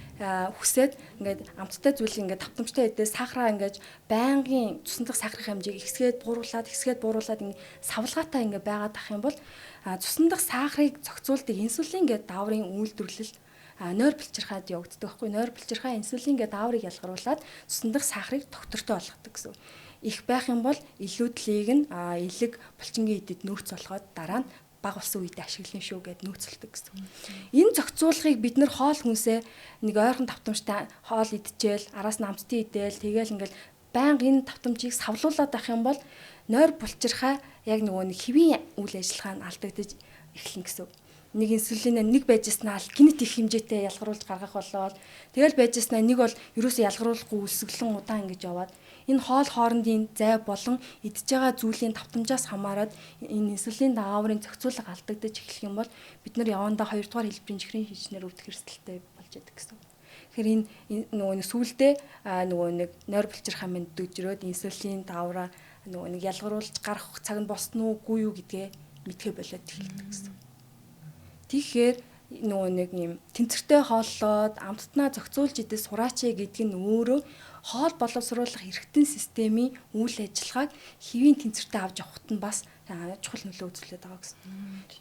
хүсээд ингээд амттай зүйлийг ингээд давтамжтай хэдээ сахараа ингээд байнгын цусндах сахарын хэмжээг ихсгээд бууруулад ингээд савлгаатай ингээд байгаад ах юм бол цусндах сахарыг зохицуулдаг инсулин гэдэг дааврын үйлдвэрлэл нойр бэлчирхаад явагддаг байхгүй. Нойр бэлчирхаа инсулин гэдэг дааврыг ялгаруулад цусндах сахарыг доктортой болгодог гэсэн. Их байх юм бол илүүдлийг нь элэг булчингийн идэд нөөц болгоод дараа нь баг болсон үед ашиглана шүү гэд нөөцөлдөг гэсэн. Энэ зохицуулгыг бид нэр хоол хүнсээ нэг ойрхон давтамжтай хоол идчихэл араас нь амттын идэл тэгэл ингээл байнга энэ давтамжийг савлуулад авах юм бол нойр булчирхаа яг нөгөө нэг хэвийн үйл ажиллагаа нь алдагдаж эхэлнэ гэсэн. Нэг инсулин нэг байжснаа гинет их хэмжээтэй ялгаруулж гаргах болоод тэгэл байжснаа нэг бол ерөөсөө ялгаруулахгүй үлсгэлэн удаан ингэж яваад энэ хоол хоорондын зай болон идж байгаа зүйлийн давтамжаас хамаарат энэ инсулин дааврын зохицуулга алдагдаж эхлэх юм бол бид нар явандаа 2 дугаар хэлбэрийн чихрийн шижнэр өвдөх эрсдэлтэй болж байдаг гэсэн. Тэгэхээр энэ нөгөө сүулдэ нөгөө нэг нойр булчирхаа мэд дөжрөөд инсулин даавраа нөгөө нэг ялгаруулж гарах цаг нь босно уугүй юу гэдгээ мэдхэ болоод эхэлдэг гэсэн. Тэгэхээр нөгөө нэг юм тэнцвэртэй хооллоод амттнаа зохицуулж идэх сураач гэдэг нь өөрөө хоол боловсруулах эргэтэн системийн үйл ажиллагааг хэвийн тэнцвэртэй авч явахт нь бас чухал нөлөө үзүүлээд байгаа гэсэн.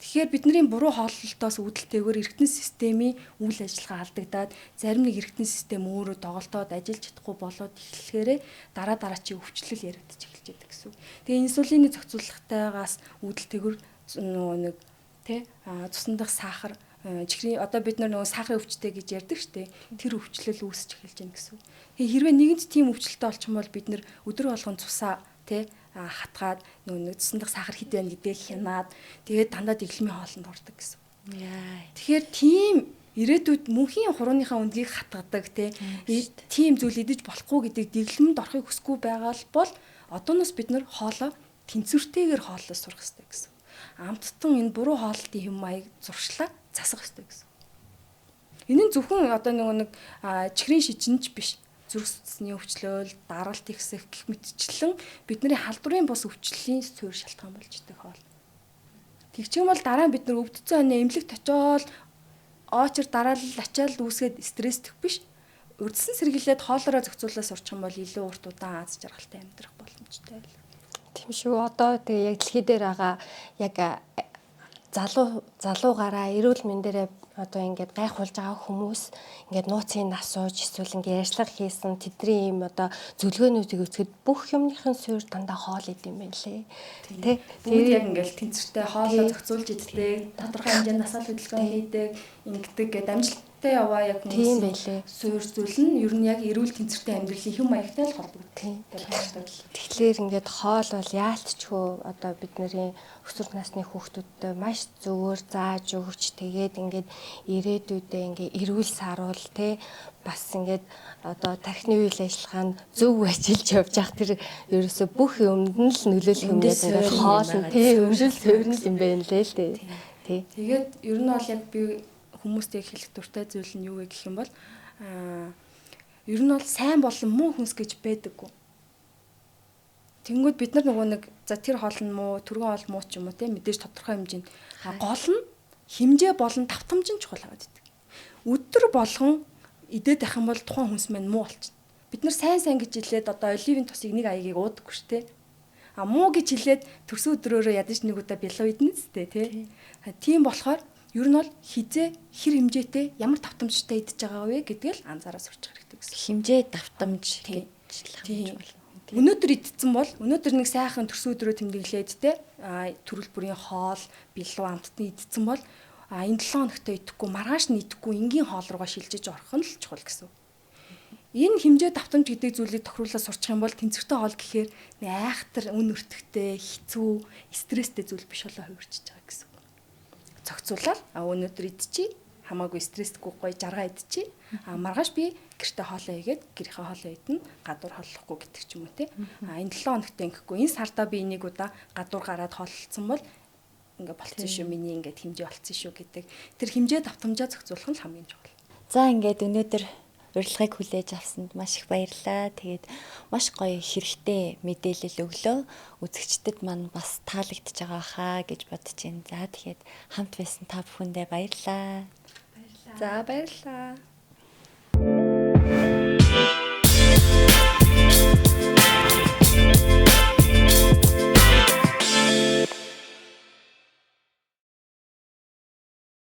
Тэгэхээр бидний буруу хооллолтоос үүдэлтэйгээр эргэтэн системийн үйл ажиллагаа алдагдаад зарим нэг эргэтэн систем өөрөө доголдоод ажиллаж чадахгүй болоод эхлэхээр дараачийн өвчлөл яригдчих эхэлж байдаг гэсэн. Тэгээ инсулины зохицуулалтайгаас үүдэлтэйгээр нөгөө нэг цусндах сахар чихрийн одоо бид нар нөгөө сахарын өвчтэй гэж ярьдаг штеп тэр өвчлөл үүсэж эхэлж байна гэсэн. Тэгээ хэрвээ нэгэнт тийм өвчлөлтэй олчих юм бол бид нар өдөр болгон цусаа хатгаад нөгөө цусндах сахар хэд байна гэдгийг хянаад тэгээд дандаа дэглэмийн хоолнд ордог гэсэн. Тэгэхээр тийм ирээдүйд мөнхийн хурууныхаа өндгийг хатгадаг тийм зүйл идэж болохгүй гэдэг дэглэмд орохыг хүсэхгүй байгаа бол одооноос бид нар хоолоо тэнцвэртэйгээр хооллоо сурах хэрэгтэй гэсэн. Амттан энэ буруу хооллолтын хэм маяг зуршлаа засах хэрэгтэй гэсэн. Энэ нь зөвхөн одоо нэг чихрийн шижинж биш. Зүрх судасны өвчлөл, даралт ихсэх гэх мэтчлэн бидний халдварын бус өвчлөлийн суурь шалтгаан болж идэг хоол. Тэгчих юм бол дараа нь бид нар өвдсөн оноо эмнэлэгт очиод очир дараалал ачаал үүсгээд стресстэх биш. Урдсан сэргийлээд хоолороо зохицуулаад сурчих юм бол илүү урт удаан аз жаргалтай амьдрах боломжтой байл. Тийм шүү. Одоо тэгээ яг дэлхий дээр байгаа яг залуугаараа эрүүл мэндээрээ одоо ингээд гайхуулж байгаа хүмүүс ингээд нууцын асууж эсвэл ингээд ярьцлага хийсэн тэдний юм одоо зөвлөгөөнүүдийг үзэхэд бүх юмныхын суурь дандаа хоол идэм байх лээ. Тэ бүгд яг ингээд тэнцвэртэй хоолоо зохицуулж иддэг, тодорхой хэмжээнд насаал хөдөлгөөн хийдэг, ингэдэг гэдэг амжилт хурдтай яваа яг Тийм хүмүүсийн байлээ. суур зүйл нь ер нь яг эрүүл тэнцвэртэй амьдралын хэм маягтай л холбогддог. Тийм. гэж боддог. Тэгэхээр ингээд хоол бол яалтчгүй одоо бидний өсвөр насны хүүхдүүдтэй маш зөвөр зааж өгч тэгээд ингээд ирээдүйдээ ингээд эрүүл саруул те бас ингээд одоо тархины үйл ажиллагаанд зөв ажиллаж явж явах тэр ерөөсө бүх юмд нь л нөлөөлөх юм гэдэг хоол нь те өмшил суурин юм байна лээ л дээ. Тий. Тэгээд ер нь бол яг би хүмүүстэй хэлэх дуртай зүйл нь юу вэ гэх юм бол ер нь бол сайн болон муу хүнс гэж байдаггүй. Тэнгүүд бид нар нөгөө нэг за тэр хоол нь муу, түргэн хоол муу ч юм уу те мэдээж тодорхой хэмжээнд гол нь хэмжээ болон давтамж нь чухал байгаад байдаг. Өдөр болгон идээд байх юм бол тухайн хүнс маань муу болчихно. Бид нар сайн гэж хэлээд одоо оливын тусыг нэг аягийг уудаггүй шүү те. Муу гэж хэлээд төрсөн өдрөөрөө ядаж нэг удаа бялуу идэнэ зү те. Тийм болохоор ер нь бол хизээ хэр хэмжээтэй ямар давтамжтай идэж байгаа вэ гэдгийг л анзаараа сурчих хэрэгтэй гэсэн. Хэмжээ давтамж тийм. Өнөөдөр идсэн бол өнөөдөр нэг сайхан төрсөн өдрөө тэмдэглээд те төрөл бүрийн хоол, бялуу амтны идсэн бол энэ 7 хоногт идэхгүй маргааш нь идэхгүй энгийн хоол руугаа шилжиж орох нь л чухал гэсэн. Энэ хэмжээ давтамж гэдэг зүйлийг тохируулаад сурчих юм бол тэнцвэртэй хоол гэхээр айхтар үн өртөгтэй, хэцүү, стресстэй зүйл биш болоо хувирчиж байгаа гэсэн. Цогцуулаад өнөөдөр идчихье хамаагүй стрессгүй гоё жаргаа идчихье. Маргааш би гэртээ хоолоо игээд гэрийнхээ хоолоо идэнэ, гадуур хооллохгүй гэдэг ч юм уу те. Энэ 7 хоногт ингэхгүй энэ сардаа би энийг удаа гадуур гараад хооллолцсон бол ингээ болцсон шүү миний ингээд хэмжээ болцсон шүү гэдэг. Тэр хэмжээ давтамжаа зохицуулах нь хамгийн чухал. За ингээд өнөөдөр урилгыг хүлээж авсанд маш их баярлалаа. Тэгээд маш гоё хэрэгтэй мэдээлэл өглөө. Үзэгчдэд маань бас таалагдж байгаа хаа гэж бодож байна. За тэгээд хамт байсан та бүхэндээ баярлалаа. За баярлалаа.